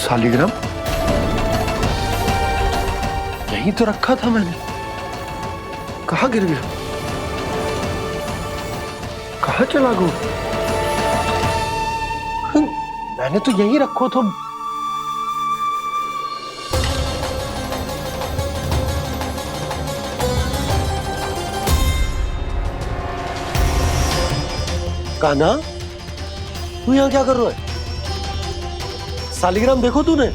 शालिग्राम यहीं तो रखा था मैंने, कहाँ गिर गया, कहाँ चला गया? मैंने तो यहीं रखो तो। कान्हा, तू यहां क्या कर रहा है? शालिग्राम देखो तूने?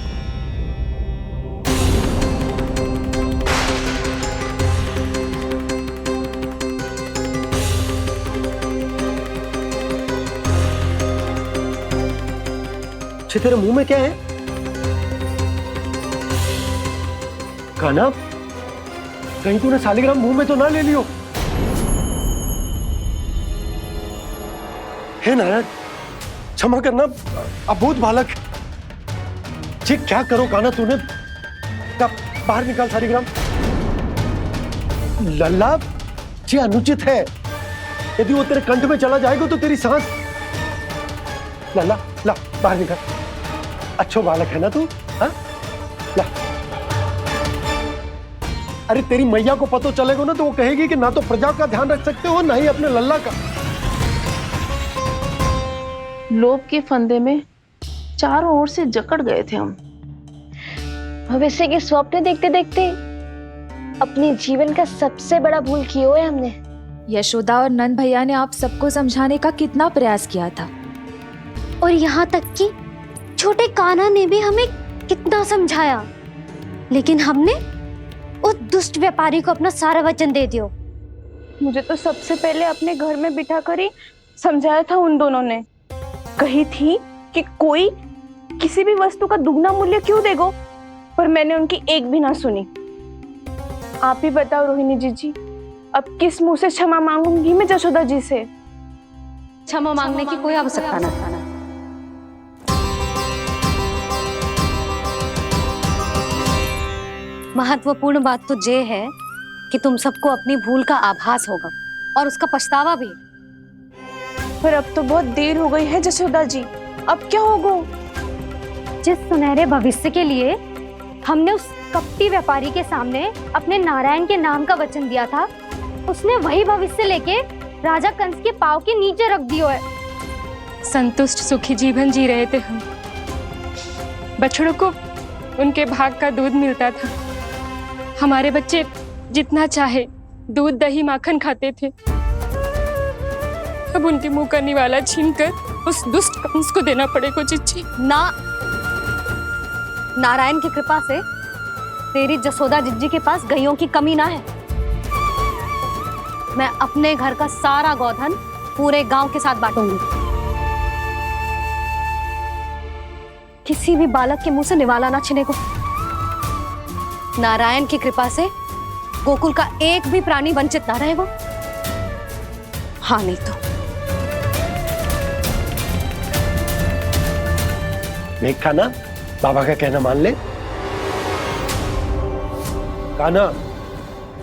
अच्छे, तेरे मुंह में क्या है? कान्हा, कहीं तूने शालिग्राम मुंह में तो ना ले लियो? हे नारायण, क्षमा करना, अबोध बालक। जी क्या करो कान्हा तूने? कब बाहर निकाल शालिग्राम। लल्ला, जी अनुचित है। यदि वो तेरे कंठ में चला जाएगा तो तेरी सांस। लल्ला, ला बाहर निकाल। अच्छो बालक है ना तू? हाँ, ला। अरे तेरी मैया को पता चलेगा ना तो वो कहेगी कि ना तो प्रजा का ध्यान रख सकते हो ना ही अपने लल्ला का। लोभ के फंदे में चारों ओर से जकड़ गए थे हम। भविष्य के स्वप्न देखते देखते अपने जीवन का सबसे बड़ा भूल किया है हमने। यशोदा और नंद भैया ने आप सबको समझाने का कितना प्रयास किया था, और यहाँ तक कि छोटे कान्हा ने भी हमें कितना समझाया, लेकिन हमने उस दुष्ट व्यापारी को अपना सारा वचन दे दिया। मुझे तो सबसे पहले अपने घर में बिठा कर ही समझाया था उन दोनों ने। कही थी कि कोई किसी भी वस्तु का दुगना मूल्य क्यों देगा, पर मैंने उनकी एक भी ना सुनी। आप ही बताओ रोहिणी जी, अब किस मुंह से क्षमा मांगूंगी मैं जशोदा जी से? क्षमा मांगने की कोई आवश्यकता ना था। महत्वपूर्ण बात तो ये है कि तुम सबको अपनी भूल का आभास होगा और उसका पछतावा भी। पर अब तो बहुत देर हो गई है जशोदा जी, अब क्या होगा? जिस सुनहरे भविष्य के लिए हमने उस कपटी व्यापारी के सामने अपने नारायण के नाम का वचन दिया था, उसने वही भविष्य लेके राजा कंस के पांव के नीचे रख दिया है। संतुष्ट सुखी जीवन जी रहे थे हम। बछड़ों को उनके भाग का दूध मिलता था। हमारे बच्चे जितना चाहे दूध दही माखन खाते थे। अब उनके मुंह का निवाला छीनकर उस दुष्ट कंस को देना पड़ेगा चिच्ची। ना, नारायण की कृपा से तेरी जसोदा जिज्जी के पास गैयों की कमी ना है। मैं अपने घर का सारा गोधन पूरे गांव के साथ बांटूंगी। किसी भी बालक के मुंह से निवाला ना छिने को। नारायण की कृपा से गोकुल का एक भी प्राणी वंचित ना रहेगा। हाँ नहीं तो देख कान्हा, बाबा का कहना मान ले। कान्हा,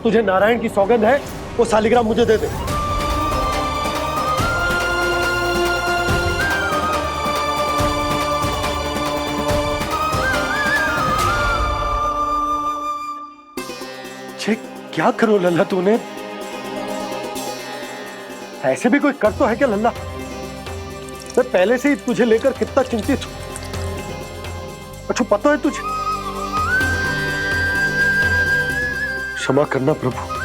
तुझे नारायण की सौगंध है, वो शालिग्राम मुझे दे दे। क्या करो लल्ला तूने? ऐसे भी कोई कर तो है क्या लल्ला? मैं पहले से ही तुझे लेकर कितना चिंतित हूं। अच्छा पता है तुझे? क्षमा करना प्रभु।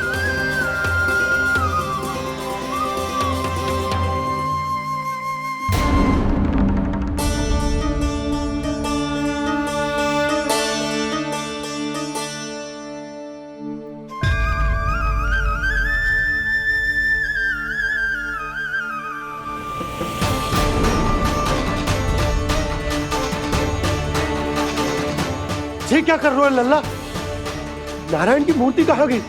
ये क्या कर रहे हो लल्ला? नारायण की मूर्ति कहाँ गई?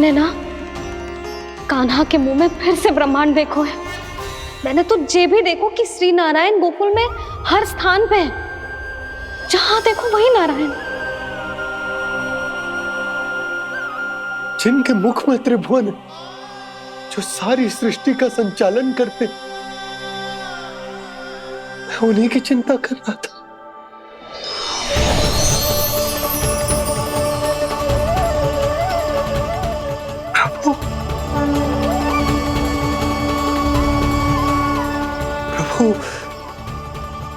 मैंने ना कान्हा के मुंह में फिर से ब्रह्मांड देखो है। मैंने तो ये भी देखो कि श्री नारायण गोकुल में हर स्थान पे है, जहां देखो वही नारायण। जिनके मुख में त्रिभुवन है, जो सारी सृष्टि का संचालन करते, मैं उन्हीं की चिंता कर रहा था। प्रभु, प्रभु,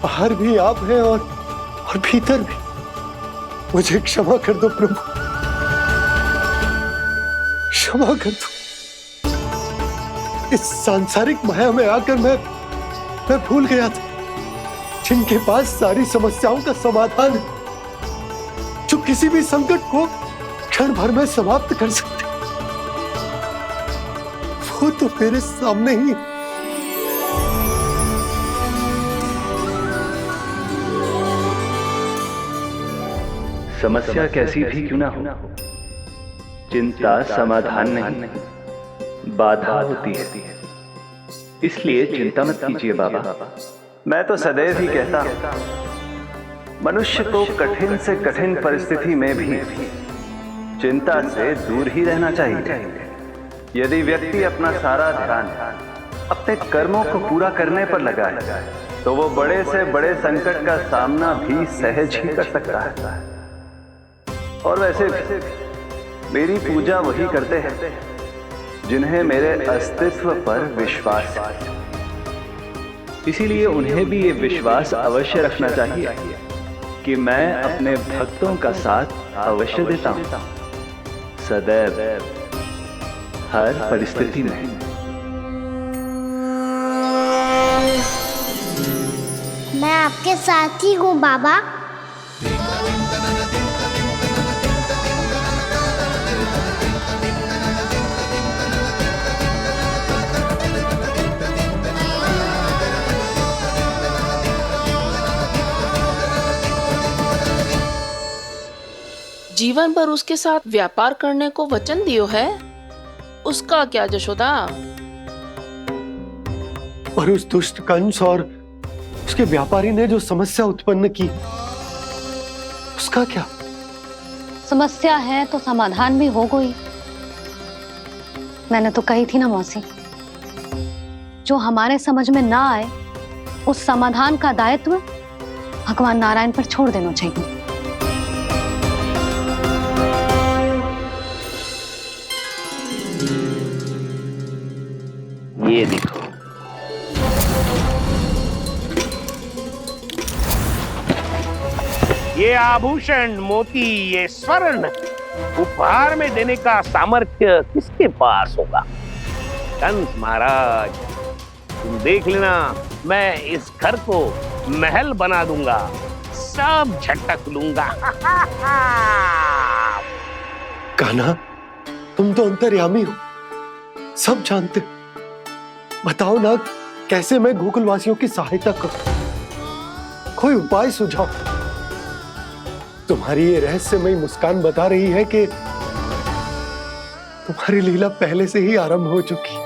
बाहर भी आप हैं और भीतर भी। मुझे क्षमा कर दो प्रभु, क्षमा कर दो। इस सांसारिक माया में आकर मैं भूल गया था, जिनके पास सारी समस्याओं का समाधान है, जो किसी भी संकट को क्षण भर में समाप्त कर सकते, वो तो मेरे सामने ही है। समस्या कैसी भी क्यों ना हो, चिंता समाधान नहीं, बाधा होती है। इसलिए चिंता मत कीजिए बाबा। मैं तो सदैव ही कहता हूं, मनुष्य को कठिन से कठिन परिस्थिति में भी चिंता से दूर ही रहना चाहिए। यदि व्यक्ति अपना सारा ध्यान अपने कर्मों को पूरा करने पर लगाए, तो वो बड़े से बड़े संकट का सामना भी सहज ही कर सकता है। और वैसे भी मेरी पूजा वही करते हैं जिन्हें मेरे अस्तित्व पर विश्वास है। इसीलिए उन्हें भी ये विश्वास अवश्य रखना चाहिए कि मैं अपने भक्तों का साथ अवश्य देता हूं, सदैव, हर परिस्थिति में। मैं आपके साथ ही हूँ बाबा। जीवन भर उसके साथ व्यापार करने को वचन दियो है, उसका क्या यशोदा? और उस दुष्ट कंस और उसके व्यापारी ने जो समस्या उत्पन्न की, उसका क्या? समस्या है तो समाधान भी हो गई। मैंने तो कही थी ना मौसी, जो हमारे समझ में ना आए उस समाधान का दायित्व भगवान नारायण पर छोड़ देना चाहिए। ये देखो, ये आभूषण, मोती, ये स्वर्ण उपहार में देने का सामर्थ्य किसके पास होगा? कंस महाराज, तुम देख लेना, मैं इस घर को महल बना दूंगा, सब झटक लूंगा। कान्हा, तुम तो अंतर्यामी हो, सब जानते हो। बताओ ना, कैसे मैं गोकुलवासियों की सहायता करूं? कोई उपाय सुझाओ। तुम्हारी ये रहस्यमयी मुस्कान बता रही है कि तुम्हारी लीला पहले से ही आरंभ हो चुकी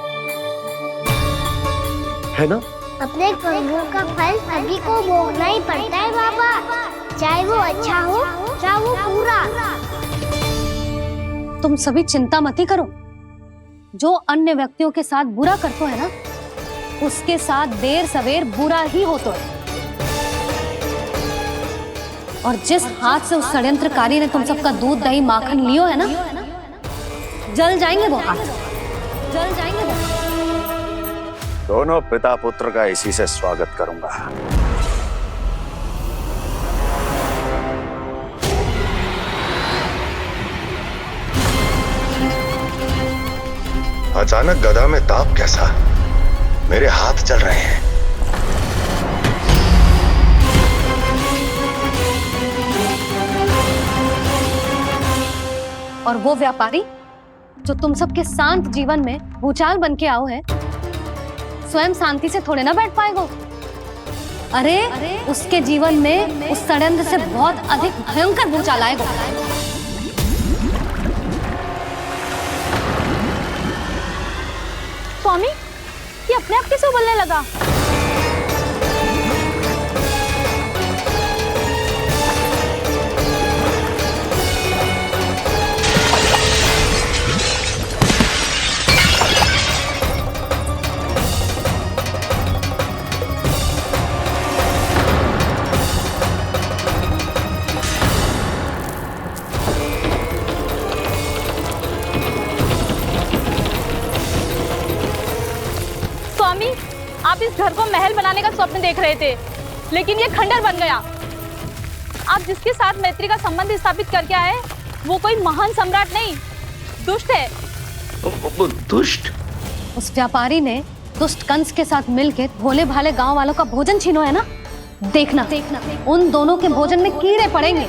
है ना? अपने कर्मों का फल सभी को भोगना ही पड़ता है बाबा, चाहे वो अच्छा हो चाहे वो बुरा। तुम सभी चिंता मत ही करो। जो अन्य व्यक्तियों के साथ बुरा करते है ना, उसके साथ देर सवेर बुरा ही होता है। और जिस हाथ से उस षड्यंत्रकारी ने तुम सबका दूध दही माखन लियो है ना, जल जाएंगे वो हाथ, जल जाएंगे वो। दोनों पिता पुत्र का इसी से स्वागत करूंगा। अचानक गदा में ताप कैसा? मेरे हाथ चल रहे हैं। और वो व्यापारी जो तुम सबके शांत जीवन में भूचाल बन के आओ है, स्वयं शांति से थोड़े ना बैठ पाएगा। अरे उसके जीवन में उस षड्यंत्र से बहुत अधिक भयंकर भूचाल आएगा। स्वामी, ये अपने आप कैसे उबलने लगा? स्वामी, आप इस घर को महल बनाने का स्वप्न देख रहे थे, लेकिन ये खंडर बन गया। आप जिसके साथ मैत्री का संबंध स्थापित करके आए, वो कोई महान सम्राट नहीं, दुष्ट है। दुष्ट? उस व्यापारी ने दुष्ट कंस के साथ मिलकर भोले भाले गांव वालों का भोजन छीनो है ना। देखना उन दोनों के भोजन में कीड़े पड़ेंगे।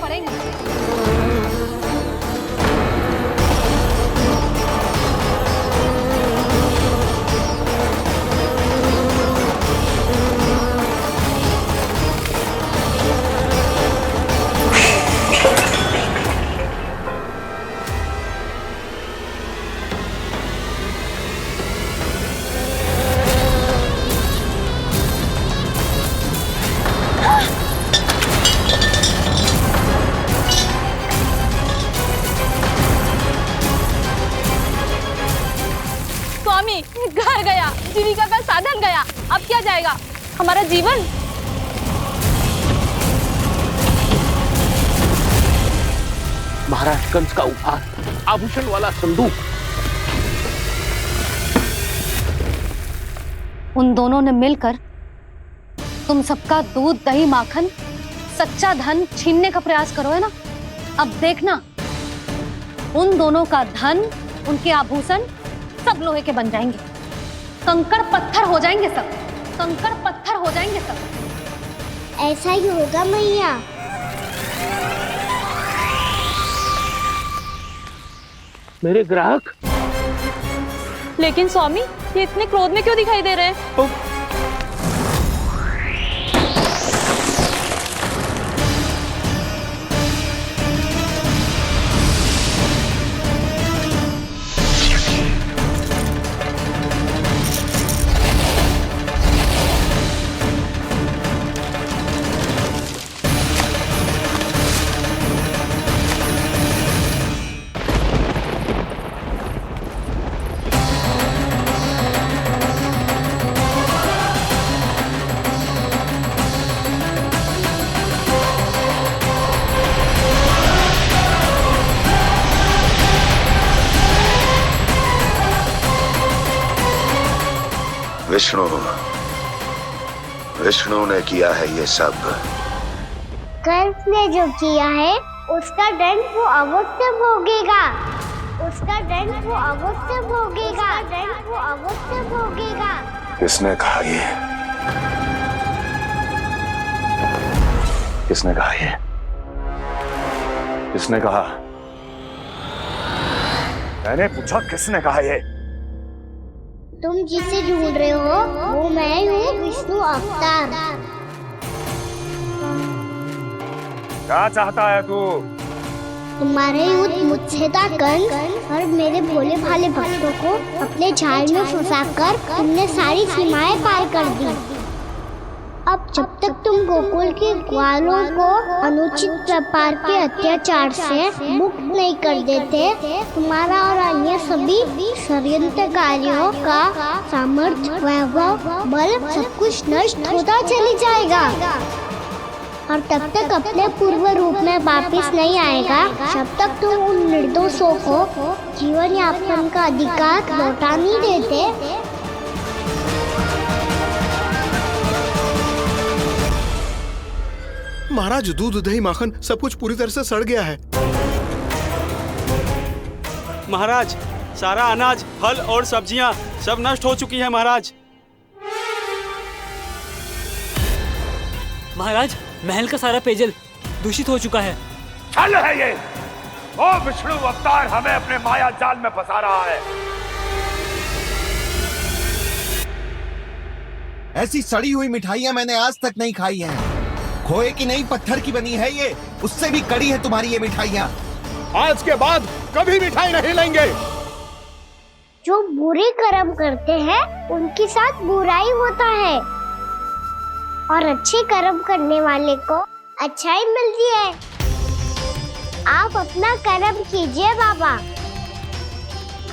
घर गया, जीविका का साधन गया, अब क्या जाएगा हमारा जीवन? महाराज कंस का उपहार, आभूषण वाला संदूक। उन दोनों ने मिलकर तुम सबका दूध, दही, माखन, सच्चा धन छीनने का प्रयास करो है ना। अब देखना उन दोनों का धन, उनके आभूषण सब लोहे के बन जाएंगे, कंकड़ पत्थर हो जाएंगे सब, कंकड़ पत्थर हो जाएंगे सब। ऐसा ही होगा मैया। मेरे ग्राहक। लेकिन स्वामी, ये इतने क्रोध में क्यों दिखाई दे रहे हैं? विष्णु ने किया है ये सब। कंस ने जो किया है उसका दंड वो अवश्य भोगेगा, उसका दंड वो अवश्य भोगेगा, दंड वो अवश्य भोगेगा। किसने कहा ये? किसने कहा ये? किसने कहा? मैंने पूछा किसने कहा ये? तुम जिसे ढूंढ रहे हो वो मैं हूँ, विष्णु अवतार। क्या चाहता है तू? तुम्हारे युद्ध मुझसे था कंस, और मेरे भोले भाले भक्तों को अपने जाल में फंसाकर तुमने सारी सीमाएं पार कर दी। अब जब तक तुम गोकुल के ग्वालों को अनुचित प्रकार के अत्याचार से मुक्त नहीं कर देते, तुम्हारा और अन्य सभी षड्यंत्रकारियों का सामर्थ्य, वैभव, बल सब कुछ नष्ट होता चली जाएगा, और तब तक अपने पूर्व रूप में वापस नहीं आएगा जब तक तुम उन निर्दोषों को जीवन यापन का अधिकार लौटा नहीं देते। महाराज, दूध, दही, माखन सब कुछ पूरी तरह से सड़ गया है। महाराज, सारा अनाज, फल और सब्जियां सब नष्ट हो चुकी हैं महाराज। महाराज, महल का सारा पेयजल दूषित हो चुका है। छल है ये। ओ विष्णु अवतार हमें अपने माया जाल में फंसा रहा है। ऐसी सड़ी हुई मिठाइयां मैंने आज तक नहीं खाई हैं। खोए की नहीं, पत्थर की बनी है ये, उससे भी कड़ी है तुम्हारी ये मिठाइयां। आज के बाद कभी मिठाई नहीं लेंगे। जो बुरे कर्म करते हैं उनके साथ बुराई होता है और अच्छे कर्म करने वाले को अच्छाई मिलती है। आप अपना कर्म कीजिए बाबा,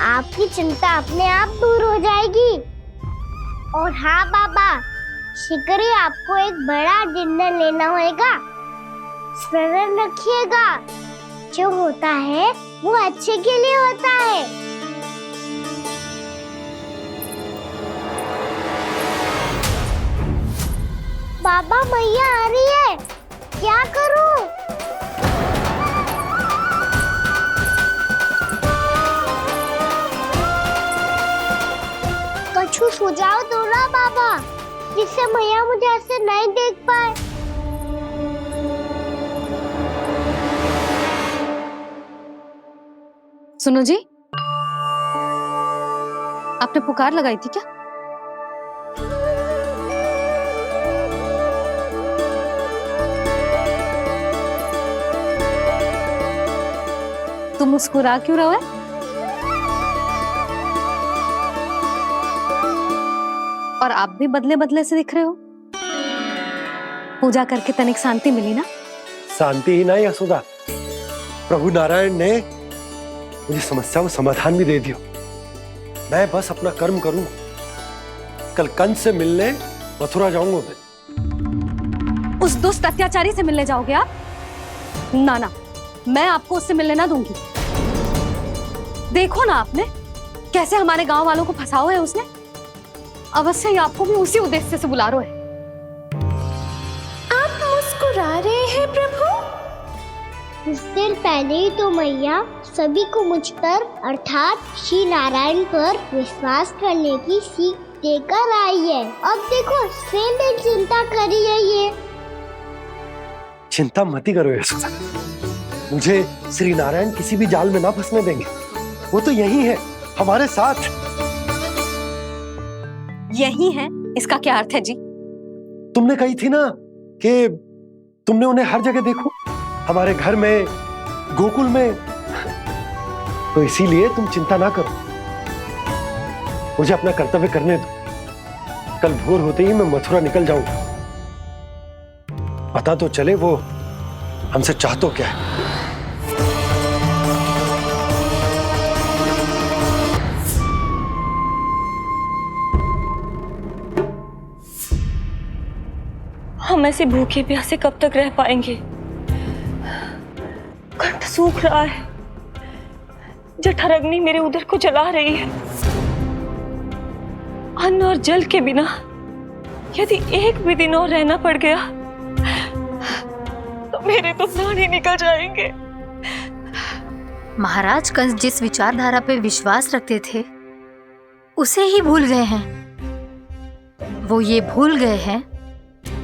आपकी चिंता अपने आप दूर हो जाएगी। और हाँ बाबा, शीघ्र ही आपको एक बड़ा डिनर लेना होगा। स्मरण रखिएगा, जो होता है वो अच्छे के लिए होता है। बाबा मैया आ रही है, क्या करूं? कछु सुझाव दो ना बाबा, जिससे मैया मुझे ऐसे नहीं देख पाए। सुनो जी, आपने पुकार लगाई थी क्या? तुम मुस्कुरा क्यों रहे हो? और आप भी बदले बदले से दिख रहे हो। पूजा करके तनिक शांति मिली ना? शांति ही नहीं यशोदा, प्रभु नारायण ने मुझे समस्या को समाधान भी दे दिया। मैं बस अपना कर्म करूं। कल कंस से मिलने मथुरा जाऊंगा मैं। उस दुष्ट अत्याचारी से मिलने जाओगे आप? ना ना, मैं आपको उससे मिलने ना दूंगी। देखो ना आपने कैसे हमारे गांव वालों को फंसाओ है उसने। अवश्य ही आपको भी उसी उद्देश्य से बुला रहा है। आप मुस्कुरा रहे हैं प्रभु? कुछ देर पहले ही तो मैया सभी को मुझ पर अर्थात श्री नारायण पर विश्वास करने की सीख देकर आई है। अब देखो स्वयं भी चिंता करी है ये। चिंता मत ही करो यशोदा, मुझे श्री नारायण किसी भी जाल में ना फंसने देंगे। वो तो यही है हमारे साथ। यही है, इसका क्या अर्थ है जी? तुमने कही थी ना कि तुमने उन्हें हर जगह देखो, हमारे घर में, गोकुल में। तो इसीलिए तुम चिंता ना करो, मुझे अपना कर्तव्य करने दो। कल भोर होते ही मैं मथुरा निकल जाऊंगा। पता तो चले वो हमसे चाहतो क्या है। हम ऐसे भूखे प्यासे कब तक रह पाएंगे? कंठ सूख रहा है, जठराग्नि मेरे उदर को जला रही है। अन्न और जल के बिना यदि एक भी दिन और रहना पड़ गया तो मेरे तो प्राण ही निकल जाएंगे। महाराज कंस जिस विचारधारा पे विश्वास रखते थे उसे ही भूल गए हैं। वो ये भूल गए हैं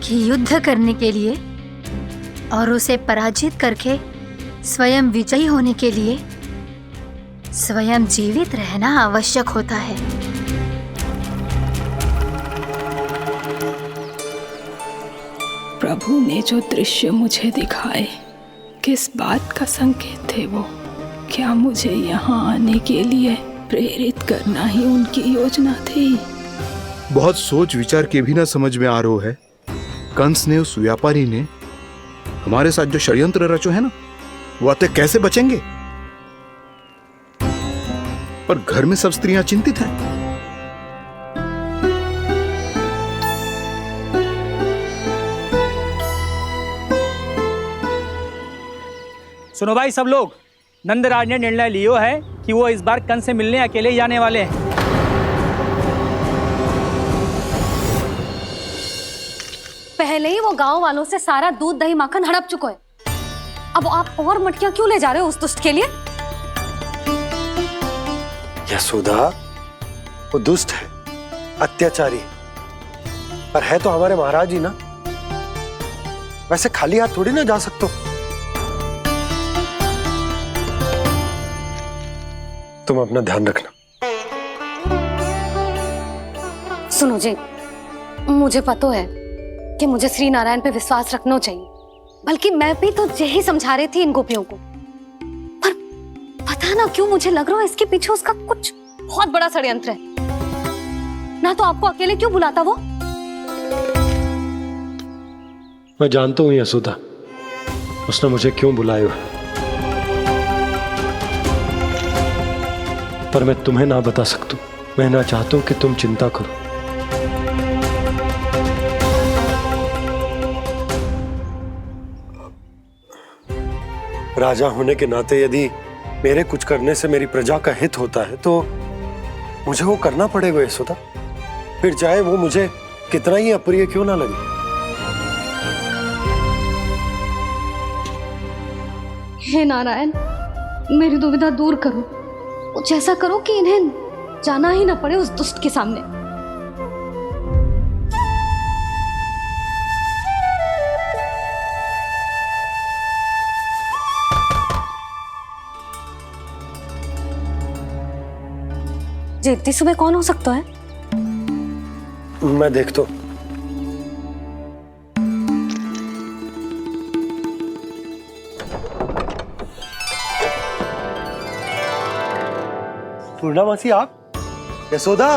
कि युद्ध करने के लिए और उसे पराजित करके स्वयं विजयी होने के लिए स्वयं जीवित रहना आवश्यक होता है। प्रभु ने जो दृश्य मुझे दिखाए, किस बात का संकेत थे वो? क्या मुझे यहाँ आने के लिए प्रेरित करना ही उनकी योजना थी? बहुत सोच विचार के भी ना समझ में आ रहा है। कंस ने, उस व्यापारी ने हमारे साथ जो षड्यंत्र रचो है ना, वो आते कैसे बचेंगे? पर घर में सब स्त्रियां चिंतित हैं। सुनो भाई सब लोग, नंदराज ने निर्णय लियो है कि वो इस बार कंस से मिलने अकेले ही आने वाले हैं। पहले ही वो गांव वालों से सारा दूध दही माखन हड़प चुका है। अब आप और मटकियां क्यों ले जा रहे हो उस दुष्ट के लिए? यशोदा, वो दुष्ट है, अत्याचारी, पर है तो हमारे महाराज ही ना। वैसे खाली हाथ थोड़ी ना जा सकते। तुम अपना ध्यान रखना। सुनो जी, मुझे पता है कि मुझे श्री नारायण पे विश्वास रखना चाहिए, बल्कि मैं भी तो यही समझा रही थी इन गोपियों को। पर पता ना क्यों मुझे लग रहा है इसके पीछे उसका कुछ बहुत बड़ा षड्यंत्र है। ना तो आपको अकेले क्यों बुलाता वो? मैं जानता हूं यशोदा, उसने मुझे क्यों बुलाया, पर मैं तुम्हें ना बता सकता। मैं ना चाहता हूं कि तुम चिंता करो। राजा होने के नाते यदि मेरे कुछ करने से मेरी प्रजा का हित होता है तो मुझे वो करना पड़ेगा यशोदा, फिर चाहे वो मुझे कितना ही अप्रिय क्यों ना लगे। हे नारायण, मेरी दुविधा दूर करो। कुछ ऐसा करो कि इन्हें जाना ही ना पड़े उस दुष्ट के सामने। जी इतनी सुबह कौन हो सकता है? मैं देखता हूं। पूर्णा मासी, आप? यशोदा,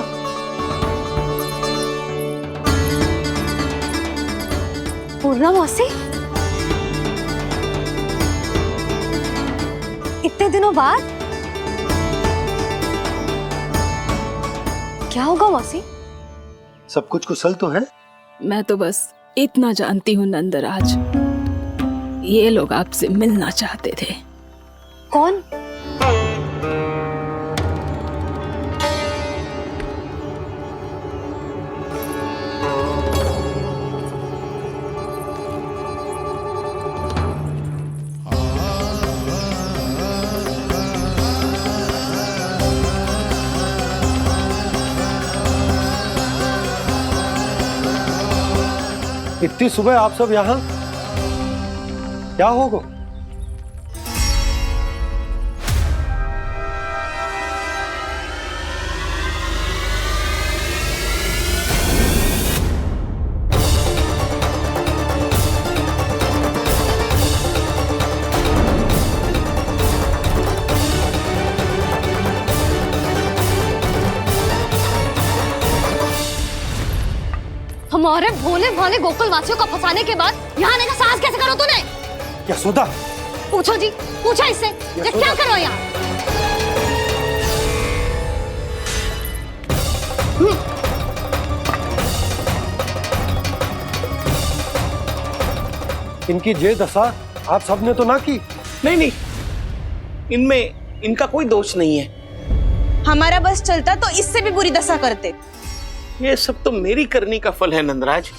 पूर्णा मासी, इतने दिनों बाद? क्या होगा मासी? सब कुछ कुशल तो है? मैं तो बस इतना जानती हूँ नंदराज, ये लोग आपसे मिलना चाहते थे। कौन? इतनी सुबह आप सब यहाँ? क्या होगा? हमारे भोले भाले गोकुल वासियों को फंसाने के बाद यहाँ आने का साहस कैसे करो तूने? यशोदा, पूछो जी, पूछो इससे, ये क्या करो यहाँ? इनकी ये दशा आप सबने तो ना की? नहीं नहीं, इनमें इनका कोई दोष नहीं है। हमारा बस चलता तो इससे भी बुरी दशा करते। ये सब तो मेरी करनी का फल है नंदराज।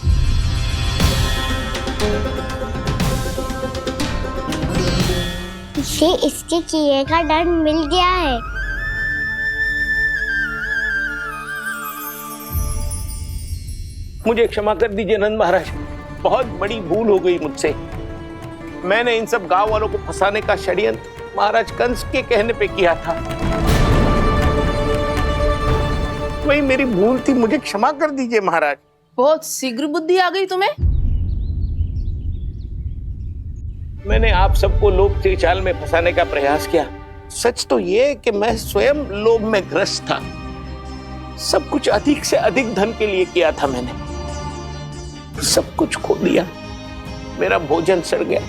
इसे इसके किए का दंड मिल गया है। मुझे क्षमा कर दीजिए नंद महाराज, बहुत बड़ी भूल हो गई मुझसे। मैंने इन सब गांव वालों को फंसाने का षड्यंत्र महाराज कंस के कहने पे किया था। वही मेरी भूल थी, मुझे क्षमा कर दीजिए महाराज। बहुत शीघ्र बुद्धि आ गई तुम्हें। मैंने आप सबको लोभ के जाल में फंसाने का प्रयास किया। सच तो ये कि मैं स्वयं लोभ में ग्रस्त था। सब कुछ अधिक से अधिक धन के लिए किया था मैंने। सब कुछ खो दिया। मेरा भोजन सड़ गया,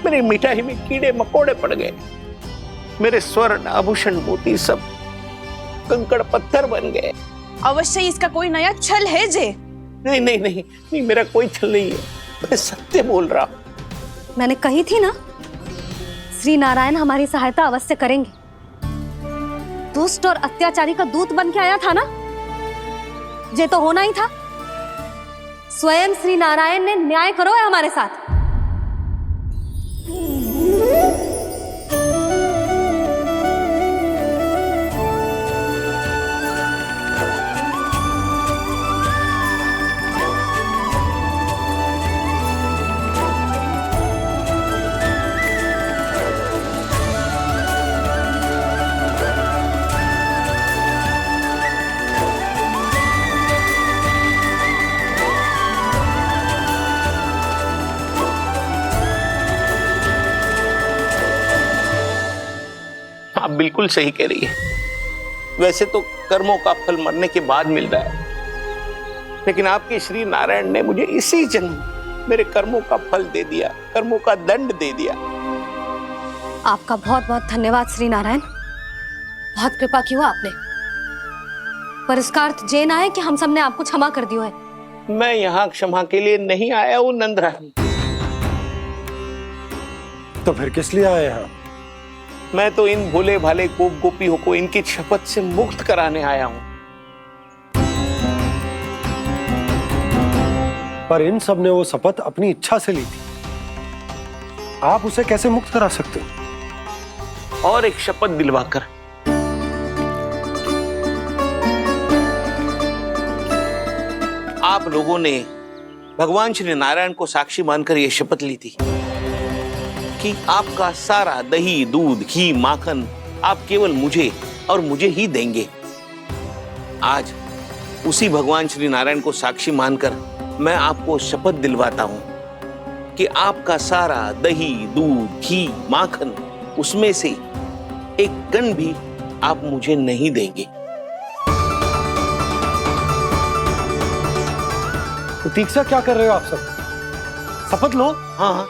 मेरी मिठाई में कीड़े मकोड़े पड़ गए, मेरे स्वर्ण आभूषण मोती सब कंकड़ पत्थर बन गए। अवश्य इसका कोई नया छल है जे। नहीं नहीं नहीं नहीं, मेरा कोई छल नहीं है, मैं सत्य बोल रहा हूं। मैंने कही थी ना, श्री नारायण हमारी सहायता अवश्य करेंगे। दुष्ट और अत्याचारी का दूत बन के आया था ना, ये तो होना ही था। स्वयं श्री नारायण ने न्याय करो है हमारे साथ। आप बिल्कुल सही कह रही है। वैसे तो कर्मों का फल मरने के बाद मिल रहा है, लेकिन आपके श्री नारायण ने मुझे इसी जन्म मेरे कर्मों का फल दे दिया, कर्मों का दंड दे दिया। आपका बहुत बहुत धन्यवाद श्री नारायण, बहुत कृपा की हो आपने। पर इसका अर्थ ये ना है कि हम सब ने आपको क्षमा कर दिया है। मैं यहाँ क्षमा के लिए नहीं आया हूँ नंदरानी। तो फिर किस लिए आए यहाँ? मैं तो इन भोले भाले गोप गोपियों को इनकी शपथ से मुक्त कराने आया हूँ। पर इन सब ने वो शपथ अपनी इच्छा से ली थी, आप उसे कैसे मुक्त करा सकते हो? और एक शपथ दिलवाकर। आप लोगों ने भगवान श्री नारायण को साक्षी मानकर यह शपथ ली थी कि आपका सारा दही, दूध, घी, माखन आप केवल मुझे और मुझे ही देंगे। आज उसी भगवान श्री नारायण को साक्षी मानकर मैं आपको शपथ दिलवाता हूं कि आपका सारा दही, दूध, घी, माखन उसमें से एक कण भी आप मुझे नहीं देंगे। तो तीक्षा क्या कर रहे हो आप सब? शपथ लो। हाँ हाँ।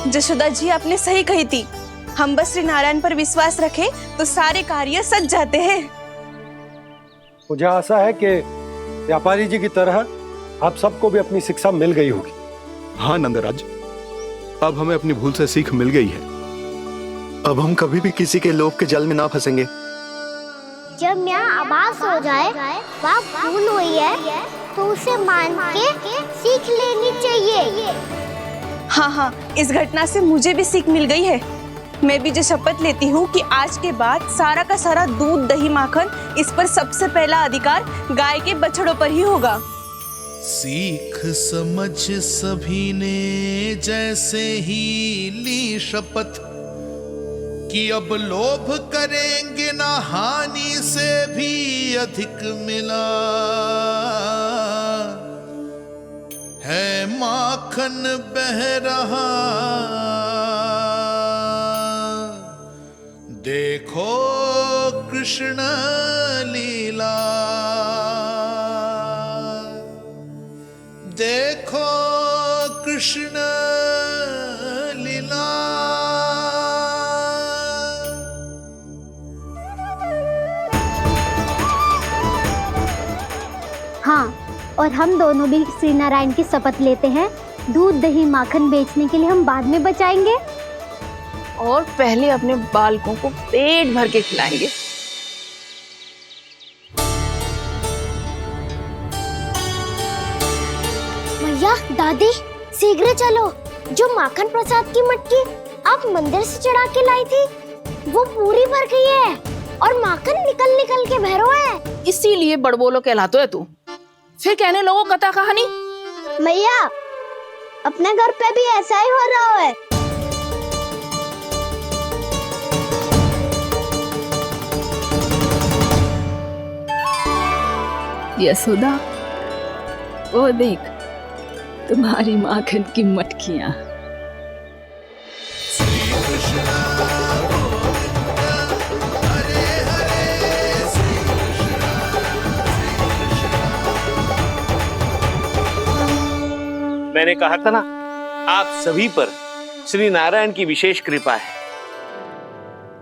जशोदा जी आपने सही कही थी, हम बस श्री नारायण पर विश्वास रखें तो सारे कार्य सज जाते हैं। मुझे आशा है कि व्यापारी जी की तरह आप सबको भी अपनी शिक्षा मिल गई होगी। हाँ नंदराज, अब हमें अपनी भूल से सीख मिल गई है। अब हम कभी भी किसी के लोभ के जल में ना फंसेंगे। जब यहाँ आभास हो जाए वहाँ भूल हुई है तो उसे मान के सीख लेनी चाहिए। हाँ हाँ, इस घटना से मुझे भी सीख मिल गई है। मैं भी जो शपथ लेती हूँ कि आज के बाद सारा का सारा दूध, दही, माखन इस पर सबसे पहला अधिकार गाय के बछड़ों पर ही होगा। सीख समझ सभी ने जैसे ही ली शपथ कि अब लोभ करेंगे ना हानि से भी अधिक मिला है, माखन बह रहा देखो कृष्ण लीला, देखो कृष्ण लीला। हाँ, और हम दोनों भी श्री नारायण की शपथ लेते हैं, दूध, दही, माखन बेचने के लिए हम बाद में बचाएंगे और पहले अपने बालकों को पेट भर के खिलाएंगे। भैया, दादी, शीघ्र चलो। जो माखन प्रसाद की मटकी आप मंदिर से चढ़ा के लाई थी वो पूरी भर गई है और माखन निकल निकल के भरो है। इसीलिए बड़बोलो कहलाते है तू। फिर कहने लोगों कथा कहानी। भैया, अपने घर पे भी ऐसा ही हो रहा है। यशोदा, वो देख तुम्हारी माखन की मटकियां। मैंने कहा था ना, आप सभी पर श्री नारायण की विशेष कृपा है।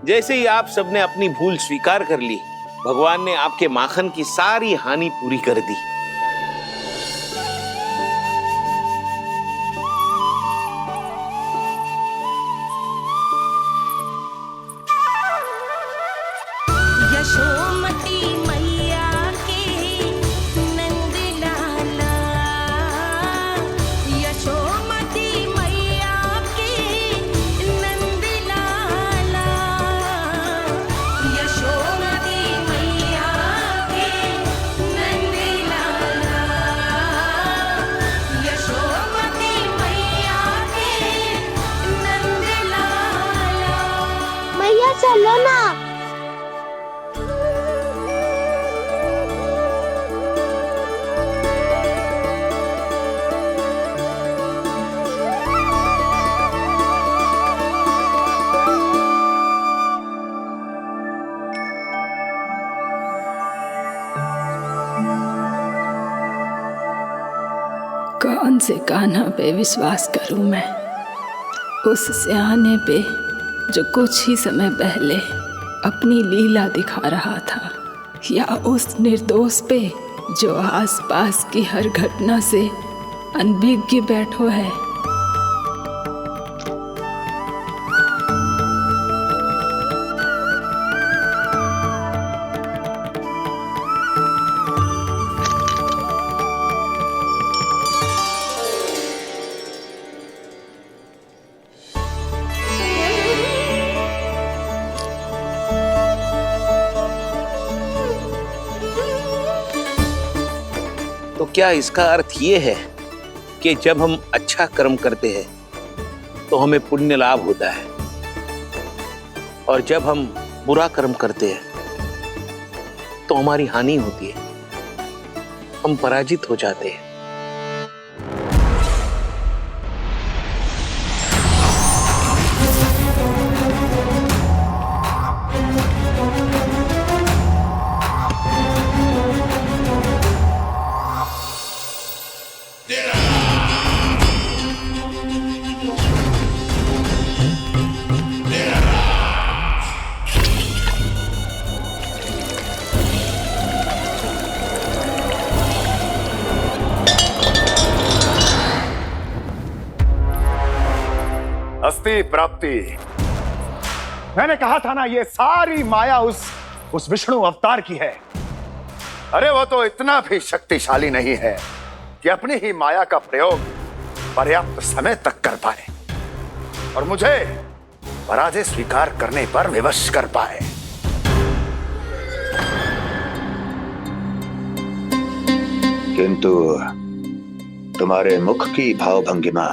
जैसे ही आप सबने अपनी भूल स्वीकार कर ली, भगवान ने आपके माखन की सारी हानि पूरी कर दी। यशोमती मैया के नंद लाला, यशोमती मैया के नंद लाला, यशोमती मैया के नंद लाला। कौन से कान्हा पे विश्वास करूं मैं? उस सियाने पे जो कुछ ही समय पहले अपनी लीला दिखा रहा था, या उस निर्दोष पे जो आसपास की हर घटना से अनभिज्ञ बैठो है? तो क्या इसका अर्थ ये है कि जब हम अच्छा कर्म करते हैं तो हमें पुण्य लाभ होता है, और जब हम बुरा कर्म करते हैं तो हमारी हानि होती है, हम पराजित हो जाते हैं? अस्ति प्राप्ति। मैंने कहा था ना, ये सारी माया उस विष्णु अवतार की है। अरे वो तो इतना भी शक्तिशाली नहीं है कि अपनी ही माया का प्रयोग पर्याप्त समय तक कर पाए और मुझे पराजय स्वीकार करने पर विवश कर पाए। किंतु तुम्हारे मुख की भावभंगिमा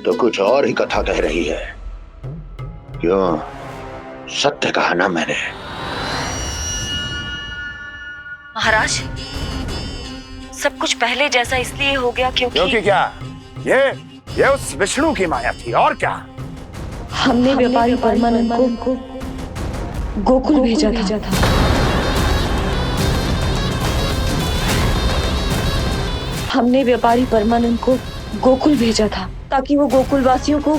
तो कुछ और ही कथा कह रही है। क्यों? सत्य कहा ना मैंने। महाराज, सब कुछ पहले जैसा इसलिए हो गया क्योंकि क्या? ये उस विष्णु की माया थी, और क्या? हमने व्यापारी परमानंद को गोकुल भेजा था। हमने व्यापारी परमानंद को गोकुल भेजा था ताकि वो गोकुल वासियों को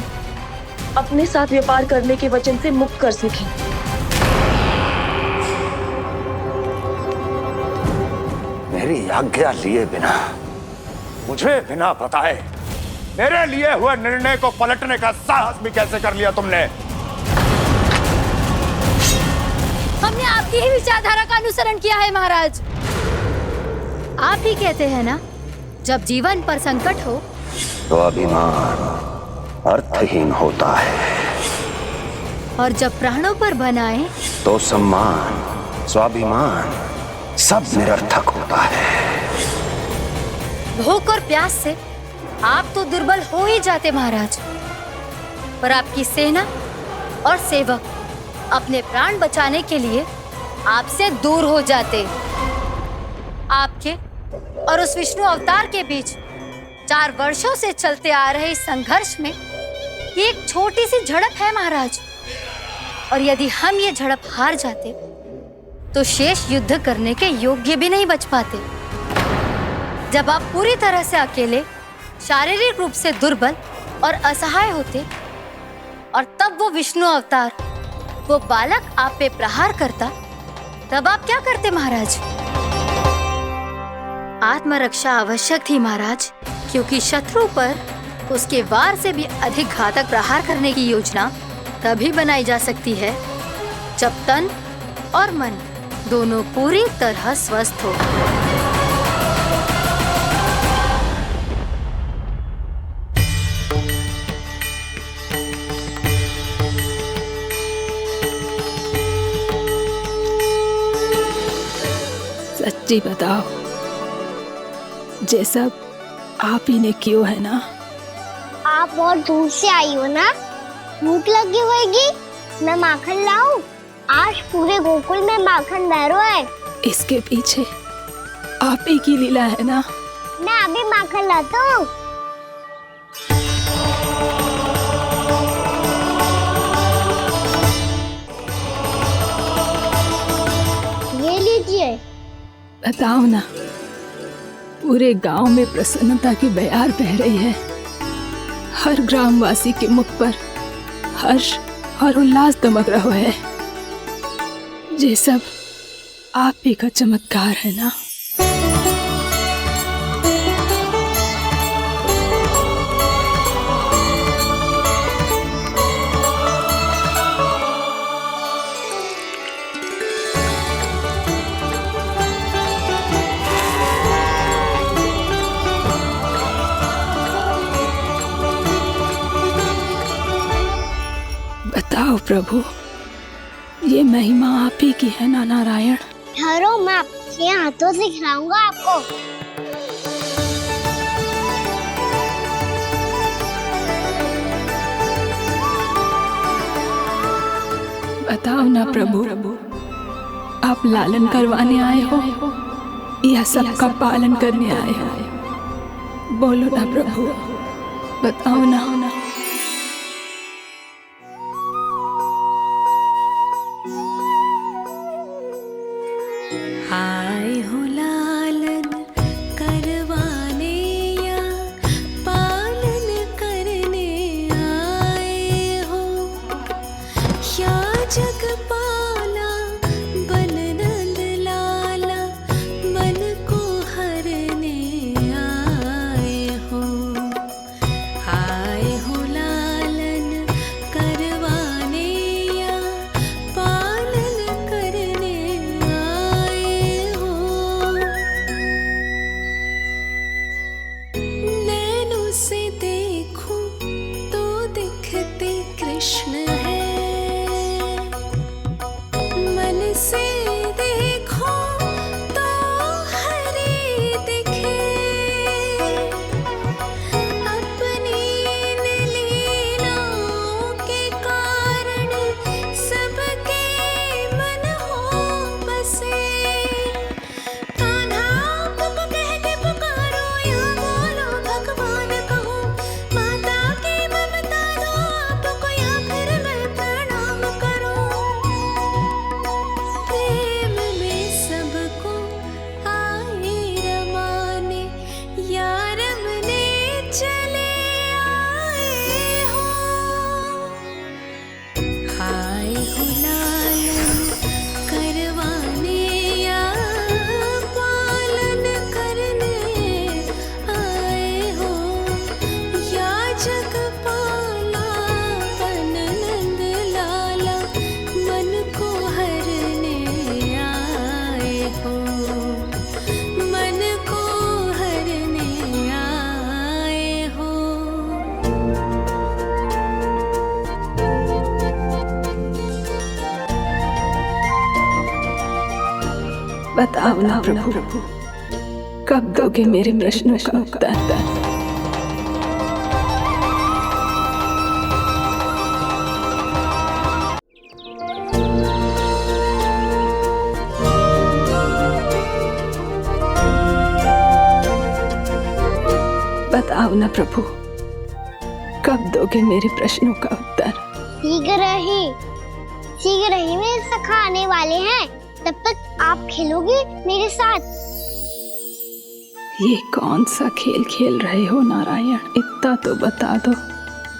अपने साथ व्यापार करने के वचन से मुक्त कर सके। मेरी आज्ञा लिए बिना, मुझे बिना बताए मेरे लिए हुए निर्णय को पलटने का साहस भी कैसे कर लिया तुमने? हमने आपकी ही विचारधारा का अनुसरण किया है महाराज। आप ही कहते हैं ना, जब जीवन पर संकट हो तो अभिमान अर्थहीन होता है, और जब प्राणों पर बनाए तो सम्मान स्वाभिमान सब निरर्थक होता है। भूख और प्यास से आप तो दुर्बल हो ही जाते महाराज, पर आपकी सेना और सेवक अपने प्राण बचाने के लिए आपसे दूर हो जाते। आपके और उस विष्णु अवतार के बीच 4 वर्षों से चलते आ रहे इस संघर्ष में ये एक छोटी सी झड़प है महाराज, और यदि हम ये झड़प हार जाते तो शेष युद्ध करने के योग्य भी नहीं बच पाते। जब आप पूरी तरह से अकेले, शारीरिक रूप से दुर्बल और असहाय होते, और तब वो विष्णु अवतार, वो बालक आप पे प्रहार करता, तब आप क्या करते महाराज? आत्मरक्षा आवश्यक थी महाराज, क्योंकि शत्रु पर उसके वार से भी अधिक घातक प्रहार करने की योजना तभी बनाई जा सकती है जब तन और मन दोनों पूरी तरह स्वस्थ हो। सच्ची बताओ, जैसा आप ही ने किया है ना? आप बहुत दूर से आई हो ना, भूख लगी होगी, मैं माखन लाऊं? आज पूरे गोकुल में माखन बह रहा है। इसके पीछे आप ही की लीला है ना? मैं अभी माखन लाता हूँ। ये लीजिए। बताओ ना, पूरे गांव में प्रसन्नता की बयार बह रही है। हर ग्रामवासी के मुख पर हर्ष और उल्लास दमक रहा है। ये सब आप ही का चमत्कार है ना। बताओ प्रभु, ये महिमा आप ही की है ना नारायण? ठहरो, मैं अपने हाथों से खिलाऊंगा आपको। बताओ ना प्रभु, आप लालन करवाने आए हो या सबका पालन करने आए हो? बोलो ना प्रभु, बताओ ना। आए हो लालन करवाने या पालन करने आए हो, या जगपाला बन नंद लाला मन को हरने आए हो। आए हो लालन करवाने या पालन करने आए हो। नैनों से देखूं तो दिखते कृष्ण है, मन से देखो तो हरि दिखे। अपनी इन लीलाओं के कारण सबके मन हो बसे। कान्हा आपको कह के पुकारो या बोलो भगवान कहो, माता की ममता दो आपको या फिर मैं प्रणाम करूं। प्रेम में सबको आए रमाने, या रमने चले आए हो। आए हो लालन करवाने या पालन करने आए हो, या जगपाला बन नंद लाला मन को हरने आए हो। मन को हरने आए हो। बताओ ना प्रभु, कब दोगे मेरे प्रश्नों का उत्तर? बताओ ना प्रभु, कब दोगे मेरे प्रश्नों का उत्तर? शीघ्र ही मेरे सखा आने वाले हैं, तब तक आप खेलोगे मेरे साथ। ये कौन सा खेल खेल रहे हो नारायण? इतना तो बता दो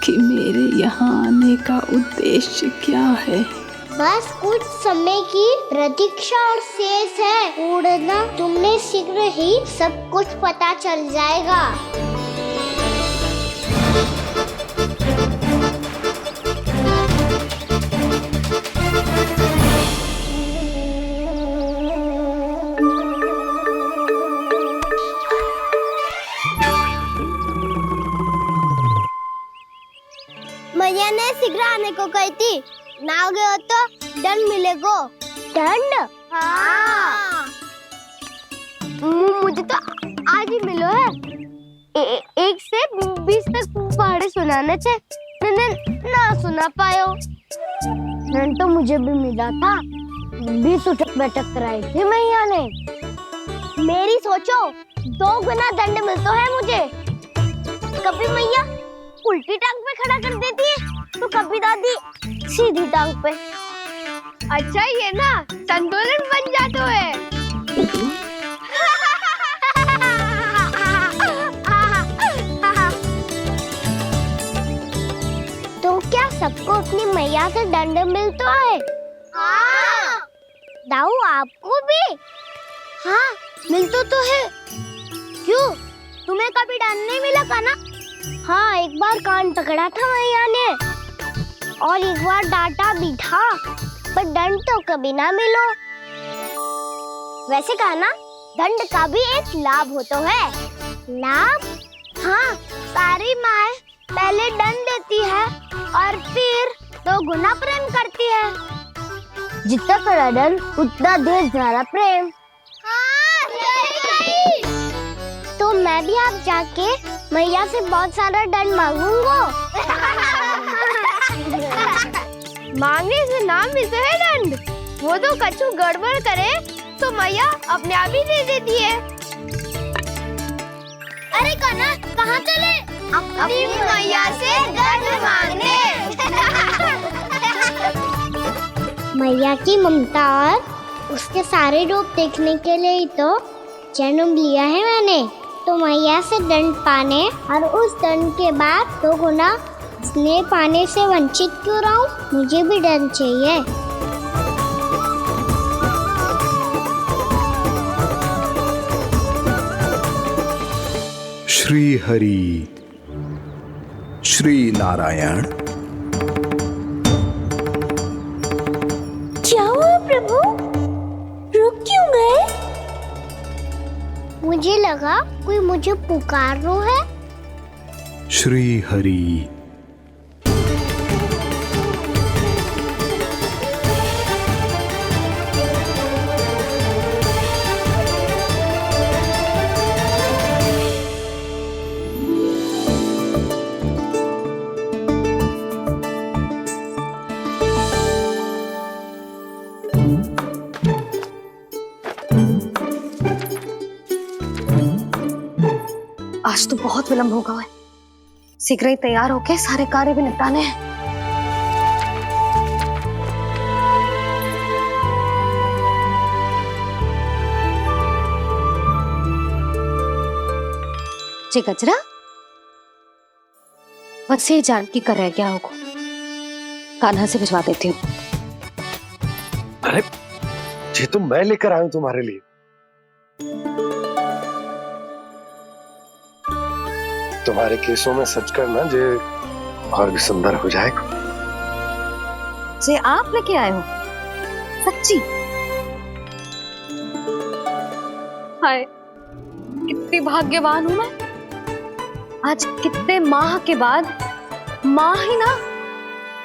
कि मेरे यहाँ आने का उद्देश्य क्या है? बस कुछ समय की प्रतीक्षा और शेष है। उड़ना तुमने शीघ्र ही सब कुछ पता चल जाएगा। मैया ने शीघ्र आने को कही थी, ना आओगे हो तो दंड मिलेगा। दंड? हाँ। मुझे तो आज ही मिलो है। 1 से 20 तक पहाड़े सुनाने थे, ना सुना पायो। दंड तो मुझे भी मिला था, 20 उठक बैठक कराई थी मैया ने। मेरी सोचो, 2 गुना दंड मिलता है मुझे। कभी मैया उल्टी टांग पे खड़ा कर देती है, तो कभी दादी सीधी टांग पे। अच्छा ये ना संतुलन बन जाता है। अपनी मैया से दंड मिलता है। हाँ। दाऊ आपको भी? हाँ मिलता तो है। क्यों, तुम्हें कभी दंड नहीं मिला था ना? हाँ, एक बार कान पकड़ा था मैया ने और एक बार डांटा भी था, पर दंड तो कभी ना मिलो। वैसे कहा ना, दंड का भी एक लाभ होता है। लाभ? हाँ, सारी माँ पहले दंड देती है और फिर 2 गुना प्रेम करती है। जितना बड़ा दंड उतना देर ज्यादा प्रेम। हाँ, सही। तो मैं भी आप जाके मैया से बहुत सारा दंड मांगूंगा। मांगने से ना मिलता है दंड, वो तो कछु गड़बड़ करे तो मैया अपने आप ही दे देती है। अरे कान्हा, कहाँ चले? अपनी मैया से दंड मांगने। मैया की ममता और उसके सारे रूप देखने के लिए ही तो जन्म लिया है मैंने। तो मैया से दंड पाने और उस दंड के बाद 2 गुना स्नेह पाने से वंचित क्यों रहूं? मुझे भी दंड चाहिए। श्री हरि, श्री नारायण। क्या हुआ प्रभु? रुक क्यों गए? मुझे लगा कोई मुझे पुकार रहा है। श्री हरि। आज तो बहुत विलंब होगा है। शीघ्र ही तैयार होके सारे कार्य भी निपटाने हैं। जी गजरा, बस ये जानकी कर रह गया होगा, कान्हा से भिजवा देती हूँ। अरे ये तो मैं लेकर आया हूं तुम्हारे लिए। तुम्हारे केसों में सच करना जे और भी सुंदर हो जाएगा। जे आप लेके आए हो? सच्ची? हाय, कितनी भाग्यवान हूं मैं। आज कितने माह के बाद, माह ही ना,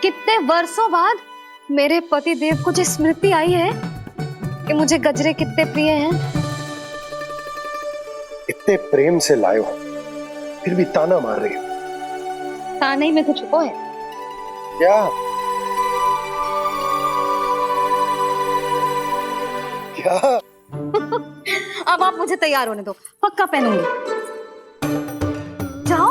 कितने वर्षों बाद मेरे पति देव को जो स्मृति आई है कि मुझे गजरे कितने प्रिय हैं। इतने प्रेम से लाए हो, फिर भी ताना मार रही हो। ताने ही में कुछ छुपो है क्या? क्या? अब आप मुझे तैयार होने दो, पक्का पहनूंगी। जाओ।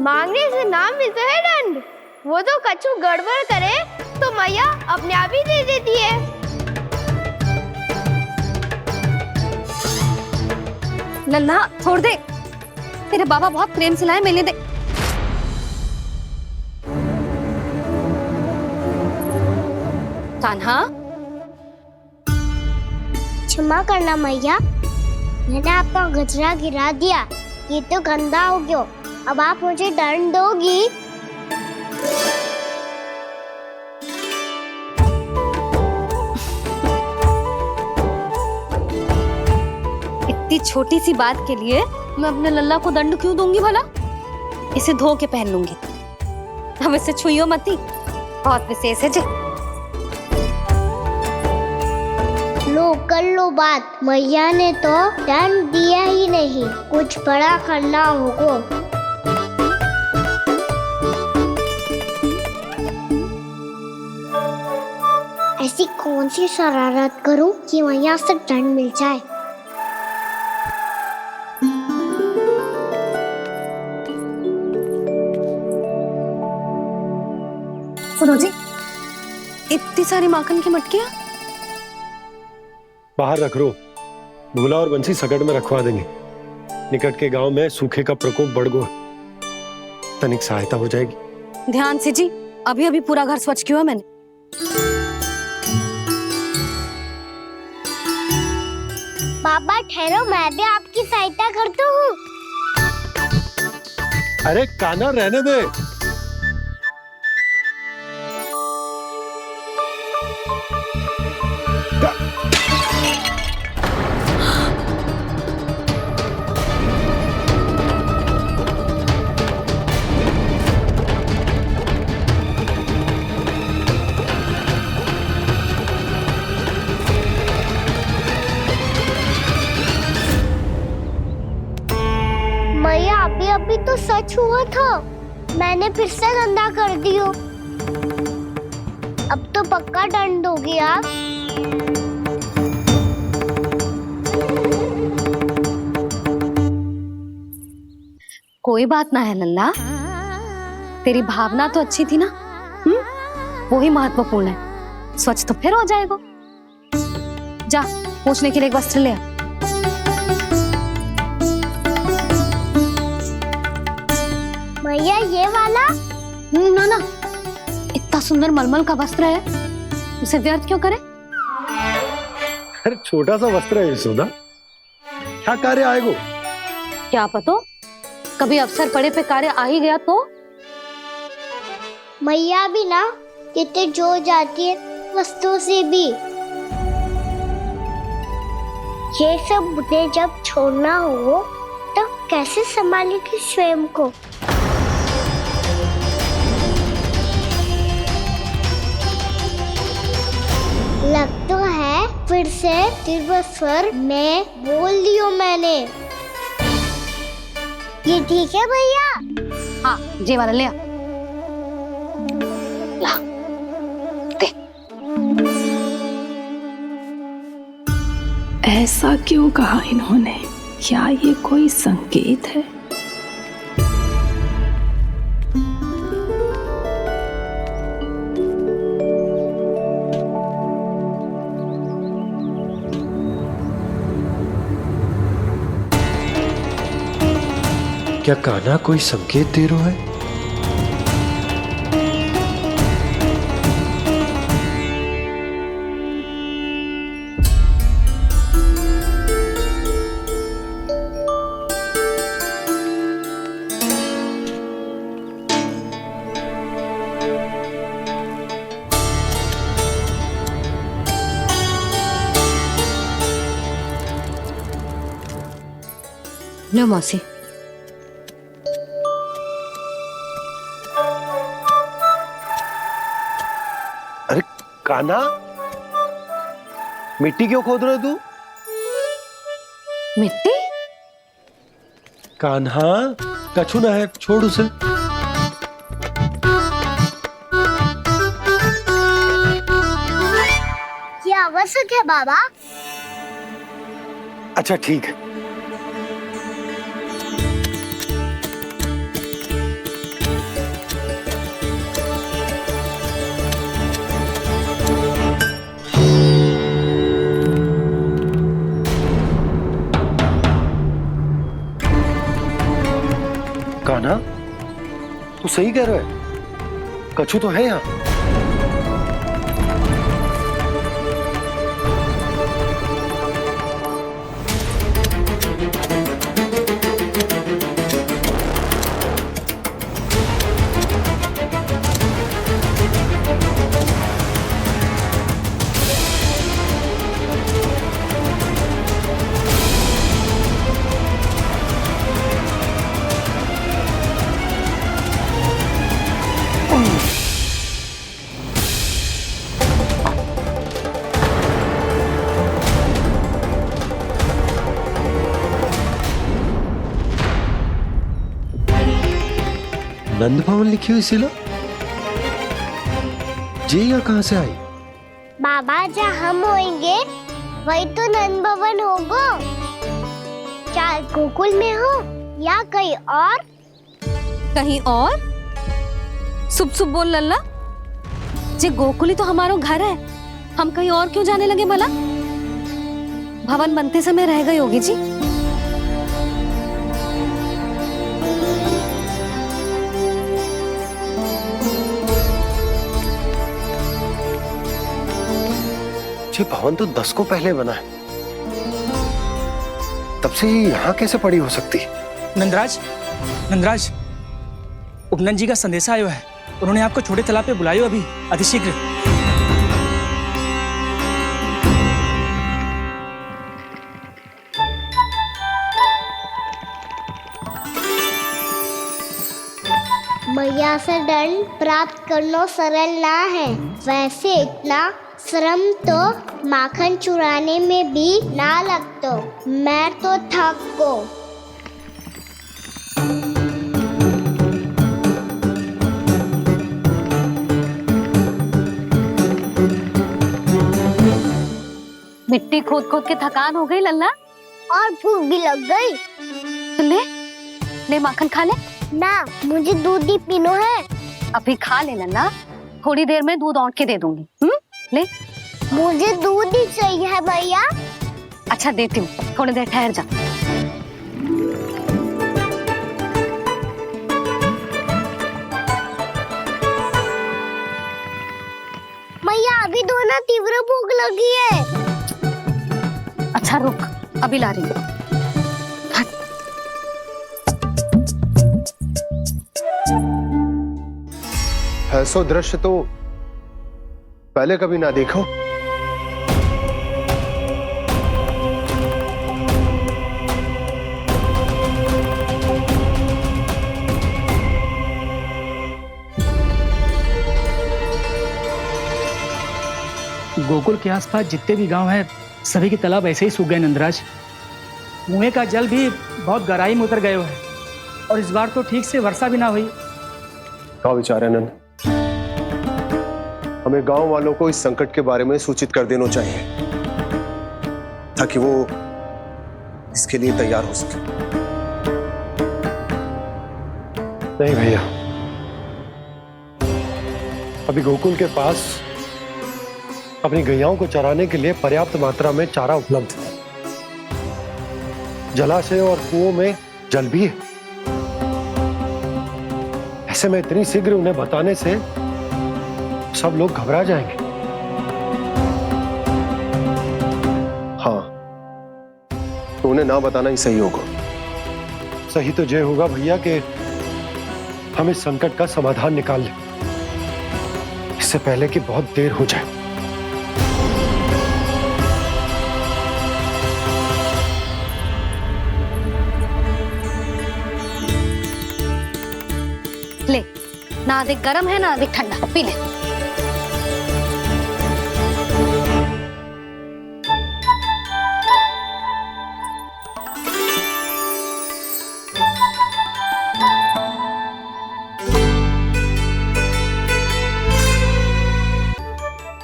मांगने से ना मिलता है दंड, वो तो कछु गड़बड़ करे तो मैया अपने आप ही दे देती है। लल्ला छोड़ दे, तेरे बाबा बहुत प्रेम से लाए, मिलने दे। कान्हा, क्षमा करना मैया, मैंने आपका गजरा गिरा दिया, ये तो गंदा हो गया। अब आप मुझे दंड दोगी? इतनी छोटी सी बात के लिए मैं अपने लल्ला को दंड क्यों दूंगी भला? इसे धो के पहन लूंगी। अब इसे छुइयो मती, बहुत विशेष है जी। लो कर लो बात, मैया ने तो दंड दिया ही नहीं, कुछ बड़ा करना होगा। ऐसी कौन सी शरारत करूं कि मैया से दंड मिल जाए? सुनो जी, इतनी सारी माखन की मटकियां बाहर रख रो, भूला और बंसी सकट में रखवा देंगे। निकट के गांव में सूखे का प्रकोप बढ़ गो, तनिक सहायता हो जाएगी। ध्यान से जी, अभी अभी पूरा घर स्वच्छ किया मैंने। पापा ठहरो, मैं भी आपकी सहायता करता हूँ। अरे कान्हा रहने दे। मैया अभी अभी तो सच हुआ था, मैंने फिर से गंदा कर दियो। अब तो पक्का दंड हो गया। कोई बात ना है लल्ला, तेरी भावना तो अच्छी थी ना, वही महत्वपूर्ण है। स्वच्छ तो फिर हो जाएगा। जा पोंछने के लिए एक वस्त्र ले आ। भैया ये वाला? ना ना, इतना सुंदर मलमल का वस्त्र है, उसे व्यर्थ क्यों करे? अरे छोटा सा वस्त्र है यशोदा, क्या कार्य आएगो? क्या पता, कभी अवसर पड़े पे कार्य आ ही गया तो? मैया भी ना कितने जो जाती है वस्तुओं से भी। ये सब मुझे जब छोड़ना हो तो कैसे संभालेगी स्वयं को? लग तो है फिर से तीव्र स्वर में बोल दियो मैंने। ये ठीक है भैया? हाँ, ये वाला ले आ। ला, दे। ऐसा क्यों कहा इन्होंने? क्या ये कोई संकेत है? क्या कान्हा कोई संकेत दे रहा है? लो मौसी। अरे कान्हा, मिट्टी क्यों खोद रहे तू? मिट्टी? कान्हा, कछु ना है, छोड़ उसे। ये आवश्यक है बाबा। अच्छा ठीक है। कान्हा, तू सही कह रहा है, कछु तो है यहाँ। नंद भवन लिखी हुई सिला, जी या कहां से आई? बाबा जहाँ हम होंगे वही तो नंद भवन होगा। चाहे गोकुल में हो या कहीं और। कहीं और? सुब सुब बोल लल्ला, जे गोकुल ही तो हमारा घर है, हम कहीं और क्यों जाने लगे भला? भवन बनते समय रह गई होगी जी। ये भवन तो 10 को पहले बना है, तब से ही यहाँ कैसे पड़ी हो सकती? नंदराज, नंदराज, उपनंद जी का संदेशा आयो है। उन्होंने आपको छोटे तालाब पे बुलायो अभी अतिशीघ्र। मैया से दंड प्राप्त करना सरल ना है। वैसे इतना श्रम तो माखन चुराने में भी ना लगतो। मैं तो थक गो। मिट्टी खोद खोद के थकान हो गई लल्ला, और भूख भी लग गई। तो ले माखन खा ले। ना, मुझे दूध ही पीना है। अभी खा ले लल्ला, थोड़ी देर में दूध औंट के दे दूंगी। ले। मुझे दूध ही चाहिए है भैया। अच्छा देती हूँ, थोड़ी देर ठहर जा। मैया अभी तो ना तीव्र भूख लगी है। अच्छा रुक, अभी ला रही हूँ। ऐसा दृश्य तो पहले कभी ना देखो। गोकुल के आसपास जितने भी गांव हैं, सभी के तालाब ऐसे ही सूख गए नंदराज। कुएं का जल भी बहुत गहराई में उतर गए है, और इस बार तो ठीक से वर्षा भी ना हुई। क्या विचार है नंद? हमें गांव वालों को इस संकट के बारे में सूचित कर देना चाहिए, ताकि वो इसके लिए तैयार हो सके। नहीं भैया, अभी गोकुल के पास अपनी गैयाओं को चराने के लिए पर्याप्त मात्रा में चारा उपलब्ध है। जलाशय और कुओं में जल भी है। ऐसे में इतनी शीघ्र उन्हें बताने से सब लोग घबरा जाएंगे। हाँ, तो उन्हें ना बताना ही सही होगा। सही तो ये होगा भैया कि हम इस संकट का समाधान निकाल लें, इससे पहले कि बहुत देर हो जाए। ले, ना अधिक गर्म है ना अधिक ठंडा, पी ले।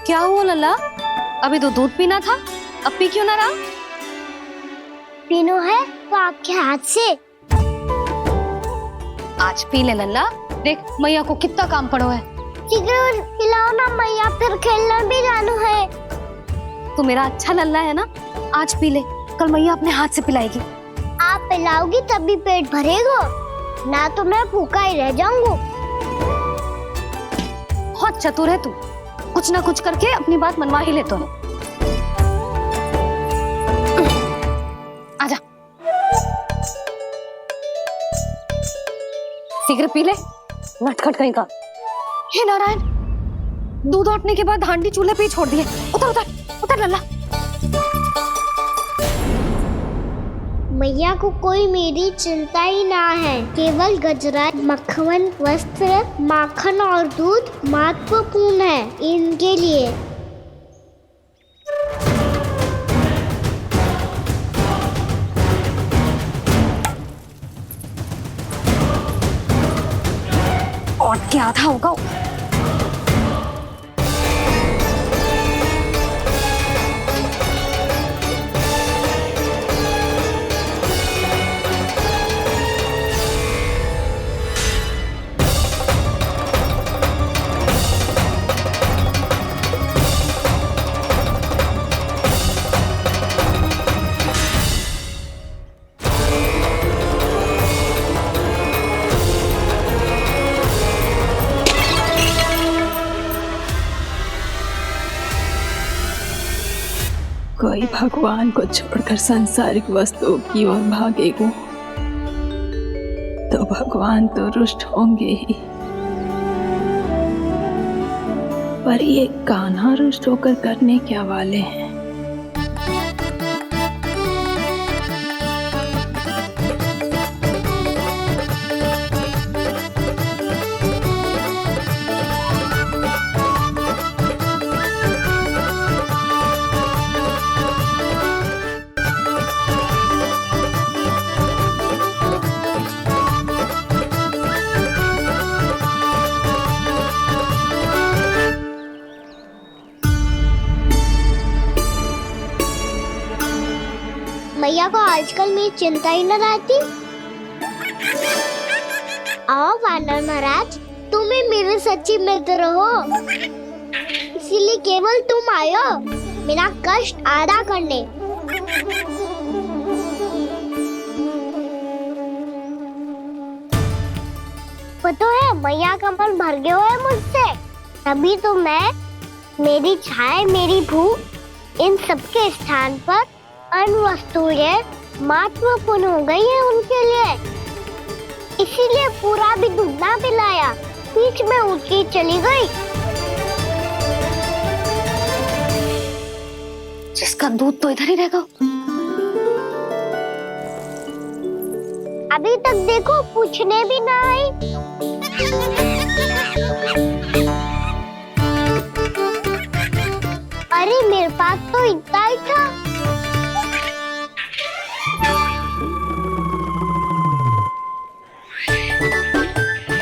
क्या हुआ लल्ला? अभी तो दूध पीना था, अब पी क्यों ना रहा? पीनो है तो आपके हाथ से। आज पी ले लल्ला, देख मैया को कितना काम पड़ो है। शीघ्र पिलाओ ना मैया, फिर खेलने भी जाना है। तू मेरा अच्छा लल्ला है ना, आज पी ले, कल मैया अपने हाथ से पिलाएगी। आप पिलाओगी तभी पेट भरेगा, ना तो मैं भूखा ही रह जाऊंगा। बहुत चतुर है तू, कुछ ना कुछ करके अपनी बात मनवा ही लेता है। आजा, शीघ्र पी ले, नटखट कहीं का। हे नारायण, दूध औटने के बाद हांडी चूल्हे पे ही छोड़ दिए। उतर उतर उतर लल्ला। मैया को कोई मेरी चिंता ही ना है। केवल गजरा, मक्खन, वस्त्र, माखन और दूध महत्वपूर्ण है इनके लिए। और क्या था होगा? कोई भगवान को छोड़कर सांसारिक वस्तुओं की ओर भागेगा तो भगवान तो रुष्ट होंगे ही, पर ये कान्हा रुष्ट होकर करने क्या वाले हैं? मैया को आजकल मेरी चिंता ही न रहती। आओ वानर महाराज, तुम ही मेरे सच्ची मित्र हो, इसीलिए केवल तुम आयो मेरा कष्ट आधा करने। पता है मैया का मन भर गया है मुझसे, तभी तो मैं, मेरी छाया, मेरी भूख, इन सबके स्थान पर अन्य वस्तुएं महत्वपूर्ण हो गई है उनके लिए, इसीलिए पूरा भी दूध ना पिलाया, बीच में उठ के चली गई। जिसका दूध तो इधर ही रहेगा। अभी तक देखो पूछने भी ना आई। अरे मेरे पास तो इतना ही था।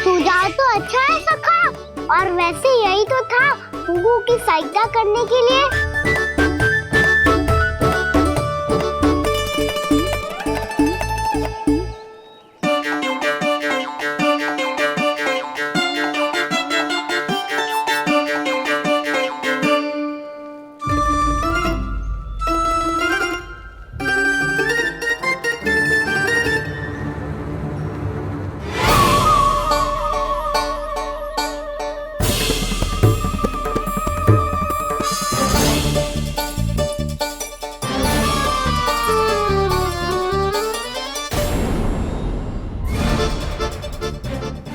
सुझाव तो अच्छा है सखा, और वैसे यही तो था गुगु की सहायता करने के लिए।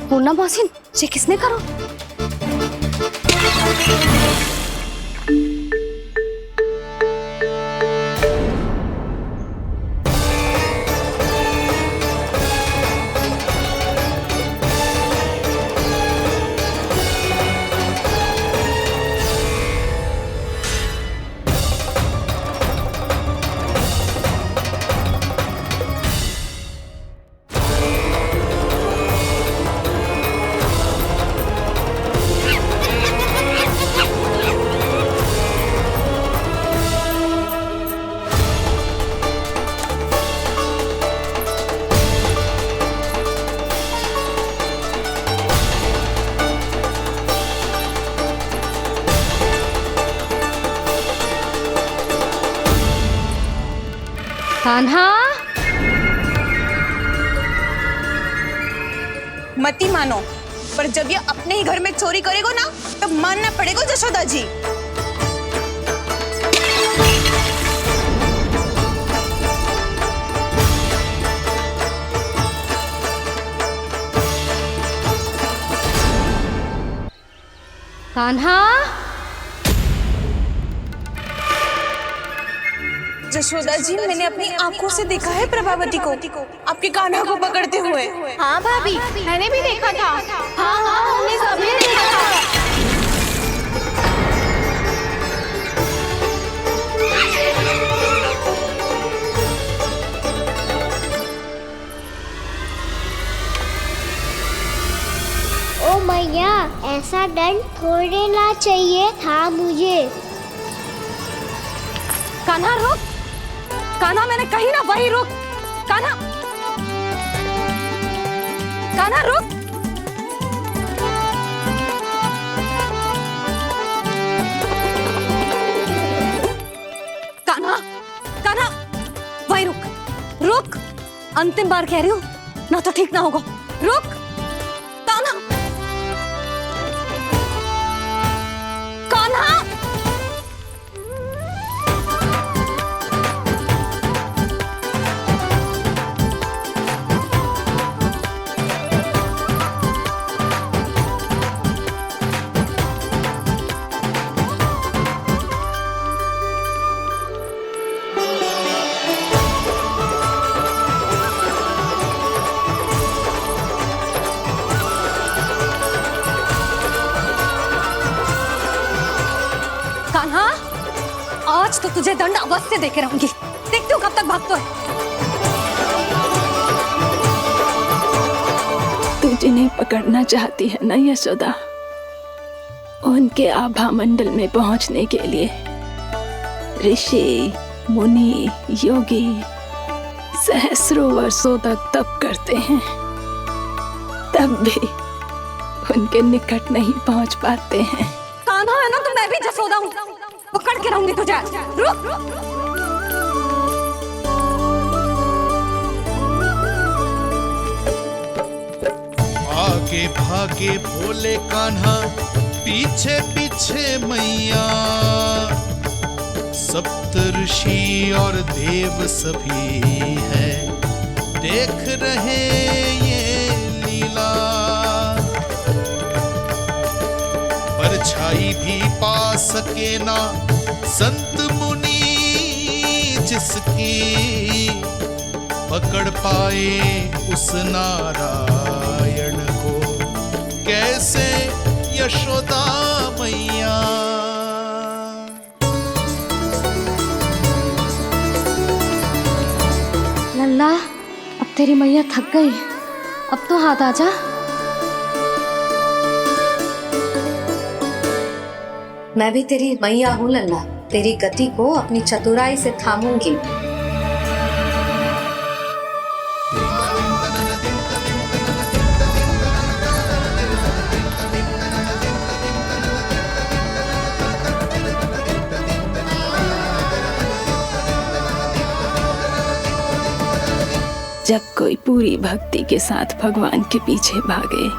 पूर्णा मौसी, ये किसने करो? कान्हा, मती मानो, पर जब ये अपने ही घर में चोरी करेगा ना, तब मानना पड़ेगा जशोदा जी। कान्हा, जशोदा जी, मैंने अपनी आंखों से देखा है प्रभावती को आपके कान्हा को पकड़ते हुए। हाँ भाभी, मैंने भी देखा था। हाँ हाँ, हमने सभी देखा था। ओ मैया, ऐसा दंड थोड़े ना चाहिए था मुझे। कान्हा रुक, कान्हा, मैंने कही ना वही रुक। कान्हा, कान्हा रुक। कान्हा, कान्हा, वही रुक, रुक। अंतिम बार कह रही हूँ, ना तो ठीक ना होगा। रुक कान्हा, कान्हा, तुझे दंड अवश्य देके रहूंगी। देखती हूँ कब तक भागता है। तू जिन्हें पकड़ना चाहती है ना यशोदा, उनके आभा मंडल में पहुंचने के लिए ऋषि, मुनि, योगी सहस्रों वर्षों तक तप करते हैं, तब भी उनके निकट नहीं पहुंच पाते हैं। कान्हा है ना, तो मैं भी जसोदा हूँ, पकड़ के रहूंगी तुझे। रुक। आगे भागे भोले कान्हा, पीछे पीछे मैया, सप्तऋषि और देव सभी है देख रहे ये लीला। परछाई भी पा सके ना संत मुनि जिसकी, पकड़ पाए उस नारायण को कैसे यशोदा मैया। लल्ला, अब तेरी मैया थक गई, अब तो हाथ आजा। मैं भी तेरी मैया हूँ लल्ला, तेरी गति को अपनी चतुराई से थामूंगी। जब कोई पूरी भक्ति के साथ भगवान के पीछे भागे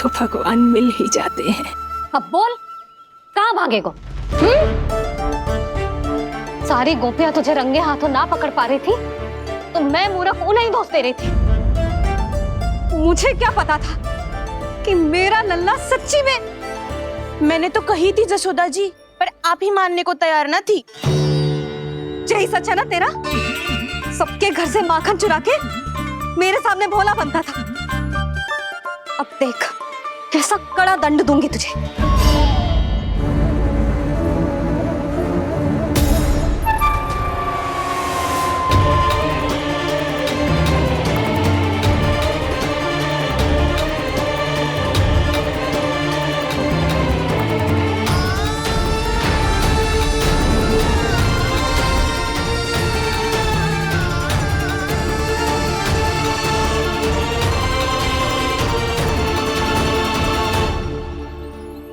तो भगवान मिल ही जाते हैं। अब बोल, कहाँ भागेगो? सारी गोपियां तुझे रंगे हाथों ना पकड़ पा रही थी तो मैं मूर्ख उन्हें ही दोष दे रही थी। मुझे क्या पता था कि मेरा लल्ला सच्ची में। मैंने तो कही थी जसोदा जी, पर आप ही मानने को तैयार ना थी। यही सच है ना तेरा? सबके घर से माखन चुरा के मेरे सामने भोला बनता था। अब देख कैसा कड़ा दंड दूंगी तुझे।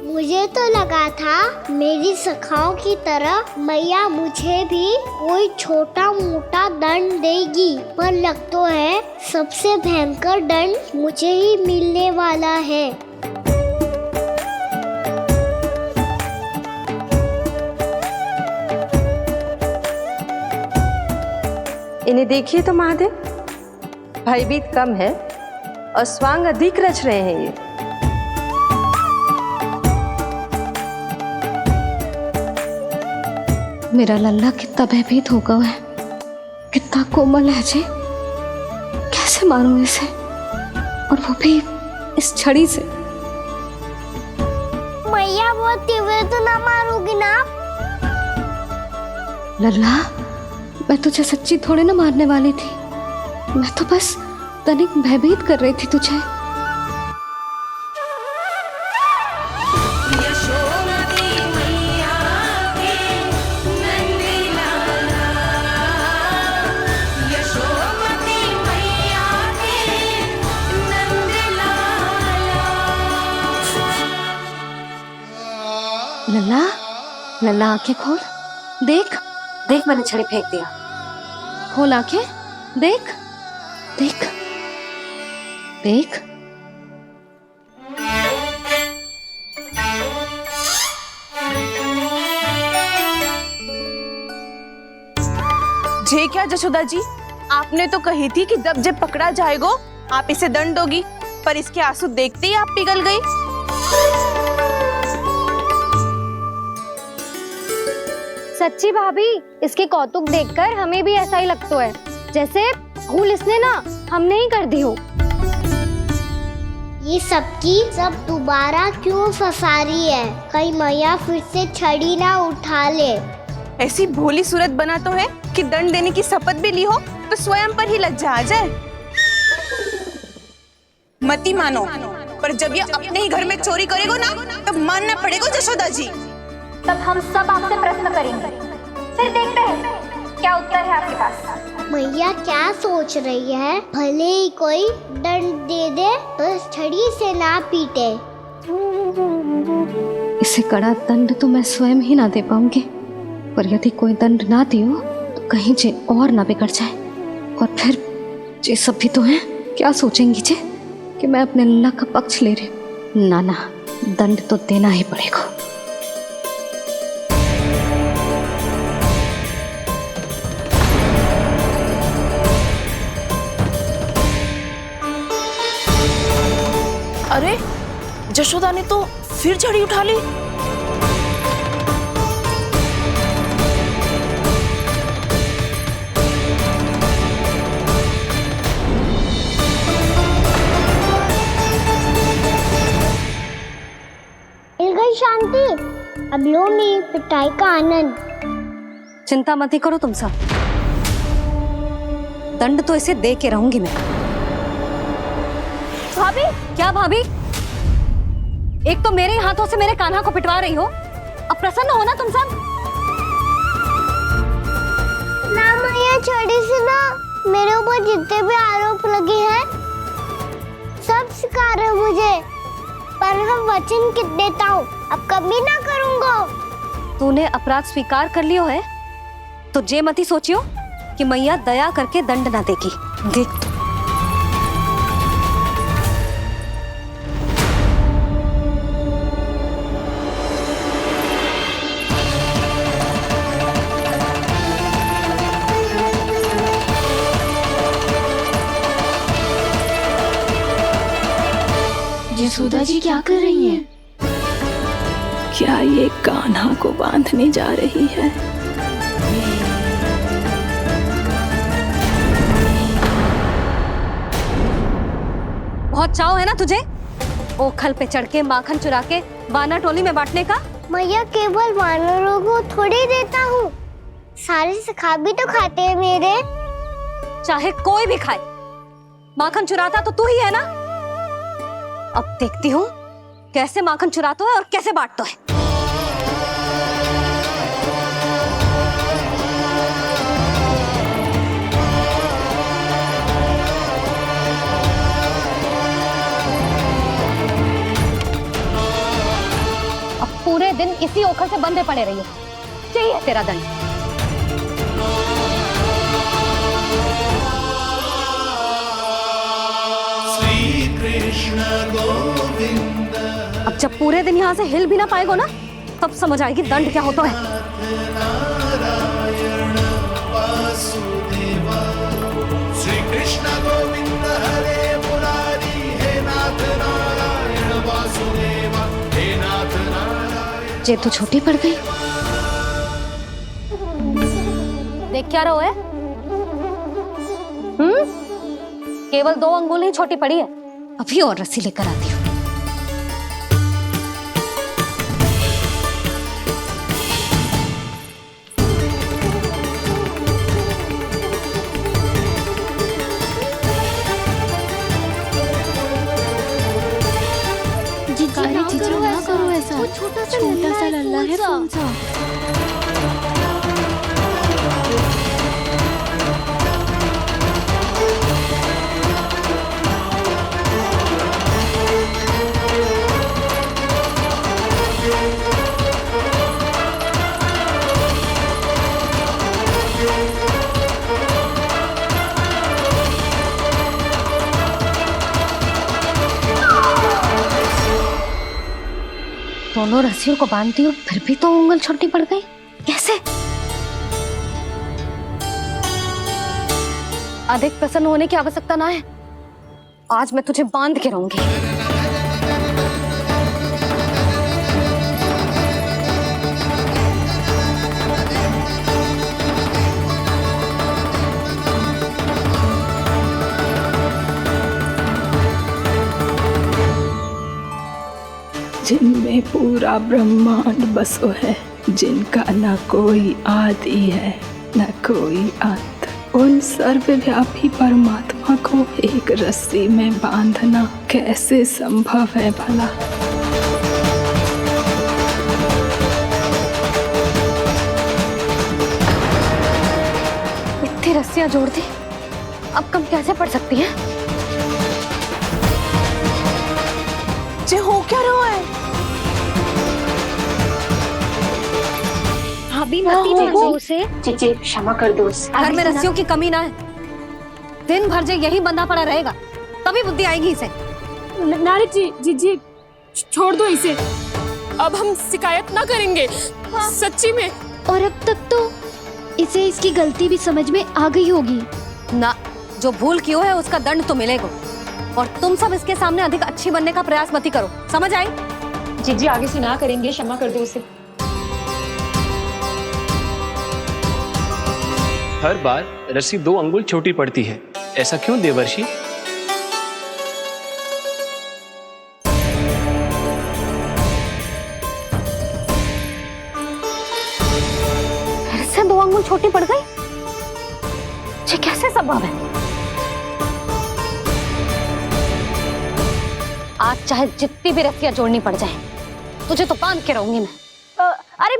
मुझे तो लगा था मेरी सखाओं की तरह मैया मुझे भी कोई छोटा मोटा दंड देगी, पर लग तो है सबसे भयंकर दंड मुझे ही मिलने वाला है। इन्हें देखिए तो महादेव, भयभीत कम है और स्वांग अधिक रच रहे हैं ये। मेरा लल्ला कितना भयभीत होगा है, कितना कोमल है जी। कैसे मारूं इसे, और वो भी इस छड़ी से। मैया बहुत तीव्र तो ना मारोगी ना? लल्ला, मैं तुझे सच्ची थोड़े ना मारने वाली थी, मैं तो बस तनिक भयभीत कर रही थी तुझे। लल्ला, लल्ला आंखें खोल, देख देख मैंने छड़ी फेंक दिया। खोल आंखें, देख देख देख। जे क्या जसोदा जी, आपने तो कही थी कि जब जब पकड़ा जाएगा आप इसे दंड दोगी, पर इसके आंसू देखते ही आप पिघल गई। सच्ची भाभी, इसके कौतुक देखकर हमें भी ऐसा ही लगता है जैसे भूल इसने ना हमने ही कर दी हो। ये सबकी सब दोबारा क्यों फंसा रही है? कहीं मैया फिर से छड़ी ना उठा ले। ऐसी भोली सूरत बना तो है कि दंड देने की शपथ भी ली हो तो स्वयं पर ही लज्जा आ जाए। मती मानो, पर जब ये अपने ही घर में चोरी करेगो ना तब मानना पड़ेगा जशोदा जी। तब हम सब आपसे प्रश्न करेंगे, फिर देखते हैं क्या उत्तर है आपके पास। मैया क्या सोच रही है? भले ही कोई दंड दे दे बस छड़ी से ना पीटे। इसे कड़ा दंड तो मैं स्वयं ही ना दे पाऊंगी, पर यदि कोई दंड ना दियो तो कहीं जे और ना बिगड़ जाए, और फिर जे सब भी तो हैं, क्या सोचेंगी जे कि मैं अपने अल्लाह का पक्ष ले रही हूँ। ना ना, दंड तो देना ही पड़ेगा। अरे जशोदा ने तो फिर छड़ी उठा ली। मिल गई शांति, अब लो मेरी पिटाई का आनंद। चिंता मत ही करो तुम सब, दंड तो इसे दे के रहूंगी मैं। भाभी? क्या भाभी? एक तो मेरे हाथों से मेरे कान्हा को पिटवा रही हो, अब प्रसन्न हो ना तुम सब? ना मैया, छड़ी से ना मेरे ऊपर जितने भी आरोप लगे हैं सब स्वीकार है मुझे, पर हम वचन कित देता हूँ अब कभी ना करूँगा। तूने अपराध स्वीकार कर लियो है तो जे मत ही सोचियो कि मैया दया करके दंड ना देगी। देख तू। यशोदा जी क्या कर रही हैं? क्या ये कान्हा को बांधने जा रही है? बहुत चाव है ना तुझे ओखल पे चढ़ के माखन चुरा के वानर टोली में बांटने का? मैया, केवल वानरों को थोड़ी देता हूँ, सारे सखा भी तो खाते हैं मेरे। चाहे कोई भी खाए, माखन चुराता तो तू ही है ना। अब देखती हूँ कैसे माखन चुराता है और कैसे बांटता है। अब पूरे दिन इसी ओखल से बंधे पड़े रहिए, चाहिए तेरा दंड। अब जब पूरे दिन यहाँ से हिल भी ना पाएगो ना, तब समझ आएगी दंड क्या होता है। श्री कृष्ण गोविंद हरे मुरारी, हे नाथ नारायण वासुदेव, हे नाथ नारायण। जे तू छोटी पड़ गई, देख क्या रहो है? केवल 2 अंगुल ही छोटी पड़ी है, अभी और रस्सी लेकर आती हूँ। जीजू ना करो ऐसा, छोटा सा लल्ला है कौन सा? दोनों रस्सियों को बांधती हूँ, फिर भी तो उंगल छोटी पड़ गई, कैसे? अधिक प्रसन्न होने की आवश्यकता ना है, आज मैं तुझे बांध के रहूंगी। जिनमें पूरा ब्रह्मांड बसो है, जिनका न कोई आदि है न कोई अंत, उन सर्वव्यापी परमात्मा को एक रस्सी में बांधना कैसे संभव है भला? इतनी रस्सियां जोड़ दी, अब कम कैसे पड़ सकती हैं? जे हो क्या रहा है? भाभी मती चलो उसे। चीची क्षमा कर दो उसे। घर में रस्सियों की कमी ना है। दिन भर जो यही बंधा पड़ा रहेगा तभी बुद्धि आएगी इसे। नारी जी छोड़ दो इसे। अब हम शिकायत ना करेंगे। सच्ची में। और अब तक तो इसे इसकी गलती भी समझ में आ गई होगी ना। जो भूल की है उसका दंड तो मिलेगा। और तुम सब इसके सामने अधिक अच्छी बनने का प्रयास मत ही करो, समझ आई? जी आगे से ना करेंगे, क्षमा कर दो उसे। हर बार रस्सी 2 अंगुल छोटी पड़ती है, ऐसा क्यों देवर्षि? फिर से 2 अंगुल छोटी पड़ गई? ये कैसे संभव है? आज चाहे जितनी भी रस्सियां जोड़नी पड़ जाए, तुझे तो बांध के रहूंगी मैं। अरे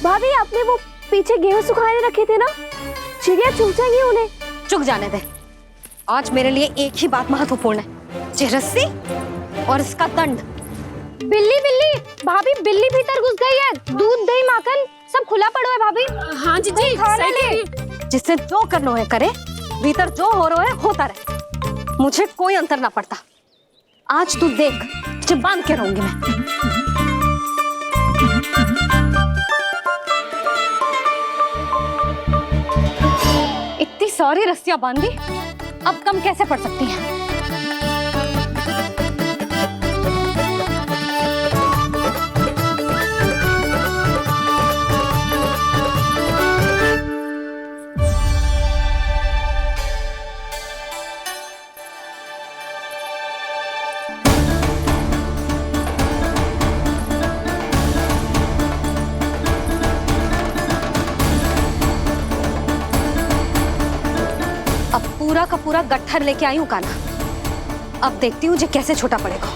भाभी आपने वो पीछे गेहूं सुखाने रखे थे ना, चिड़िया चुग जाएंगी उन्हें। चुग जाने दे। आज मेरे लिए एक ही बात महत्वपूर्ण है, ये रस्सी और इसका दंड। बिल्ली भाभी, बिल्ली भीतर घुस गई है। दूध दही माखन सब खुला पड़ो है भाभी। हाँ जी सही कह रही है। जिससे जो करना है करे, भीतर जो हो रहा है होता रहे, मुझे कोई अंतर ना पड़ता। आज तू देख, तुझे बांध के रहूंगी मैं। इतनी सारी रस्सियां बांधी, अब कम कैसे पड़ सकती हैं? पूरा का पूरा गट्ठर लेके आई हूँ कान्हा। अब देखती हूँ जे कैसे छोटा पड़ेगा।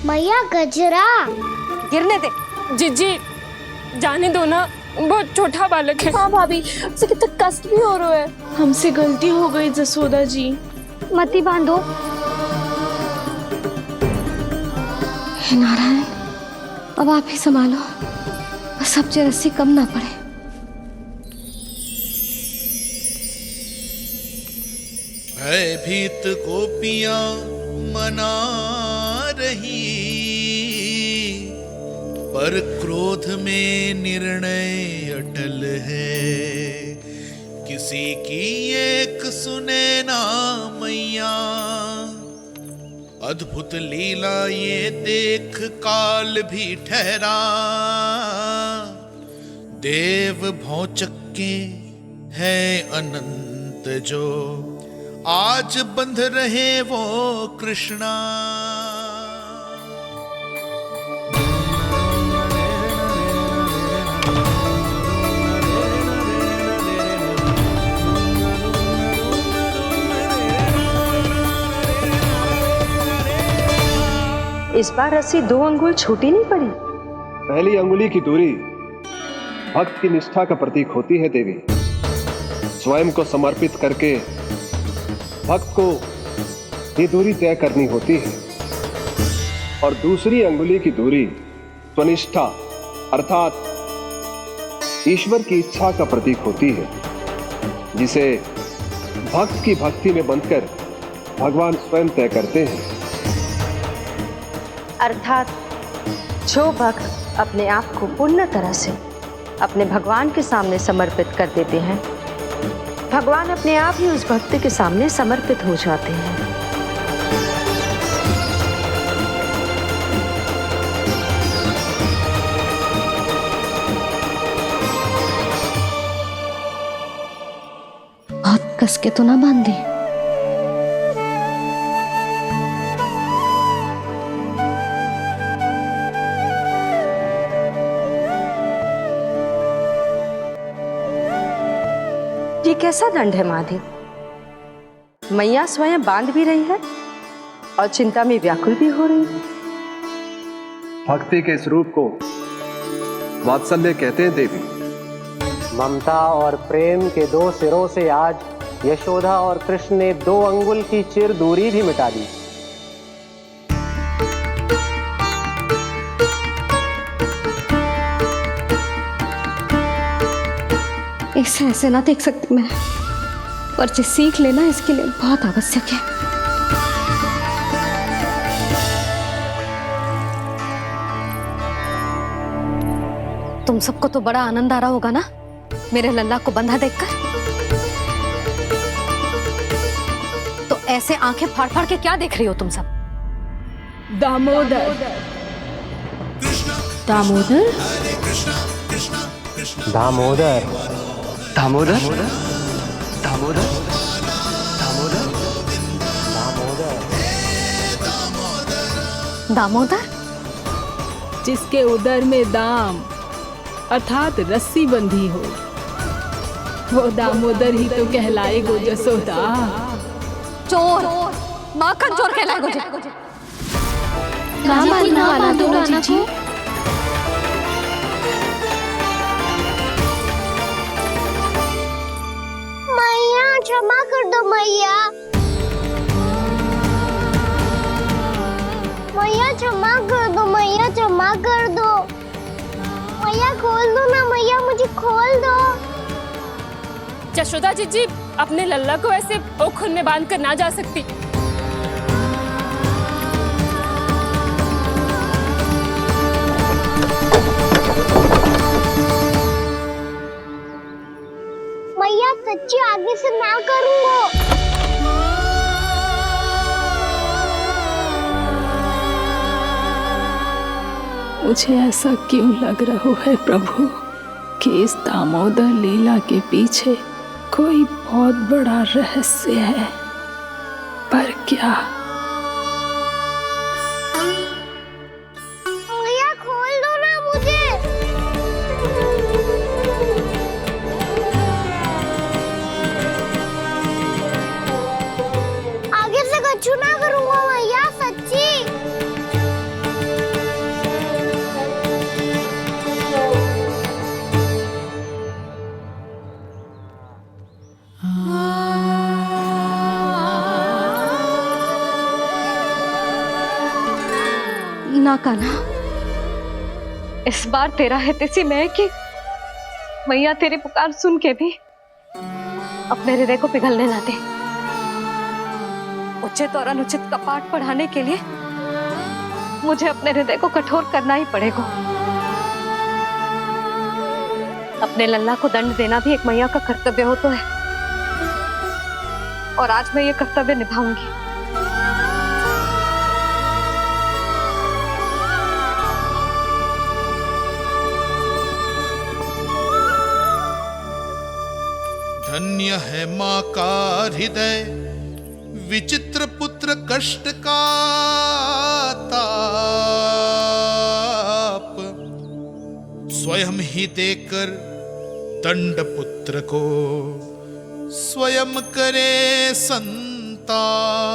मैया गजरा गिरने दे। जी जाने दो ना, बहुत छोटा बालक है। हाँ भाभी, उसे कितना कष्ट भी हो रहा है। हमसे गलती हो गई जसोदा जी। मती बांधो। हे नारायण, अब आप ही संभालो, बस अब जे रस्सी कम ना पड़े। भयभीत गोपियां मना रही, पर क्रोध में निर्णय अटल है। किसी की एक सुने ना मैया, अद्भुत लीला ये देख काल भी ठहरा। देव भौचक्के है अनंत जो, आज बंध रहे वो कृष्णा। इस बार रस्सी 2 अंगुल छोटी नहीं पड़ी। पहली अंगुली की दूरी भक्त की निष्ठा का प्रतीक होती है देवी। स्वयं को समर्पित करके भक्त को ये दूरी तय करनी होती है। और दूसरी अंगुली की दूरी स्वनिष्ठा अर्थात ईश्वर की इच्छा का प्रतीक होती है, जिसे भक्त की भक्ति में बंधकर भगवान स्वयं तय करते हैं। अर्थात जो भक्त अपने आप को पूर्ण तरह से अपने भगवान के सामने समर्पित कर देते हैं, भगवान अपने आप ही उस भक्त के सामने समर्पित हो जाते हैं। कस के तो ना बांध दी? ये कैसा दंड है माधे? मैया स्वयं बांध भी रही है और चिंता में व्याकुल भी हो रही है। भक्ति के स्वरूप को वात्सल्य कहते हैं देवी। ममता और प्रेम के दो सिरों से आज यशोदा और कृष्ण ने 2 अंगुल की चिर दूरी भी मिटा दी। इसे ऐसे ना देख सकती मैं, पर जो सीख लेना इसके लिए बहुत आवश्यक है। तुम सबको तो बड़ा आनंद आ रहा होगा ना मेरे लल्ला को बंधा देखकर। तो ऐसे आंखें फाड़ फाड़ के क्या देख रही हो तुम सब? दामोदर। दामोदर? दामोदर। दामोदर? दामोदर? दामोदर? जिसके उदर में दाम अर्थात रस्सी बंधी हो, वो दामोदर ही तो कहलाए गो जसोदा। चोर, माखन चोर कहलाए गो। मैया क्षमा कर दो मैया। मैया क्षमा कर दो, मैया क्षमा कर दो। मैया खोल दो ना मैया, मुझे खोल दो। जशोदा जी अपने लल्ला को ऐसे ओखुन में बांध कर ना जा सकती। मैया सच्ची आगे से ना करूंगा। मुझे ऐसा क्यों लग रहा है प्रभु कि इस दामोदर लीला के पीछे कोई बहुत बड़ा रहस्य है, पर क्या? मैया खोल दो ना मुझे। आगे से कछु ना करूंगा मैया, सच्ची। ना कान्हा, इस बार तेरा है तेसी मैं कि मैया तेरी पुकार सुन के भी अपने हृदय को पिघलने ना दे। उचित और अनुचित का पाठ पढ़ाने के लिए मुझे अपने हृदय को कठोर करना ही पड़ेगा। अपने लल्ला को दंड देना भी एक मैया का कर्तव्य हो तो है, और आज मैं ये कर्तव्य निभाऊंगी। धन्य है माँ का हृदय, विचित्र पुत्र कष्ट का ताप, स्वयं ही देकर दंड पुत्र को स्वयं करे संताप।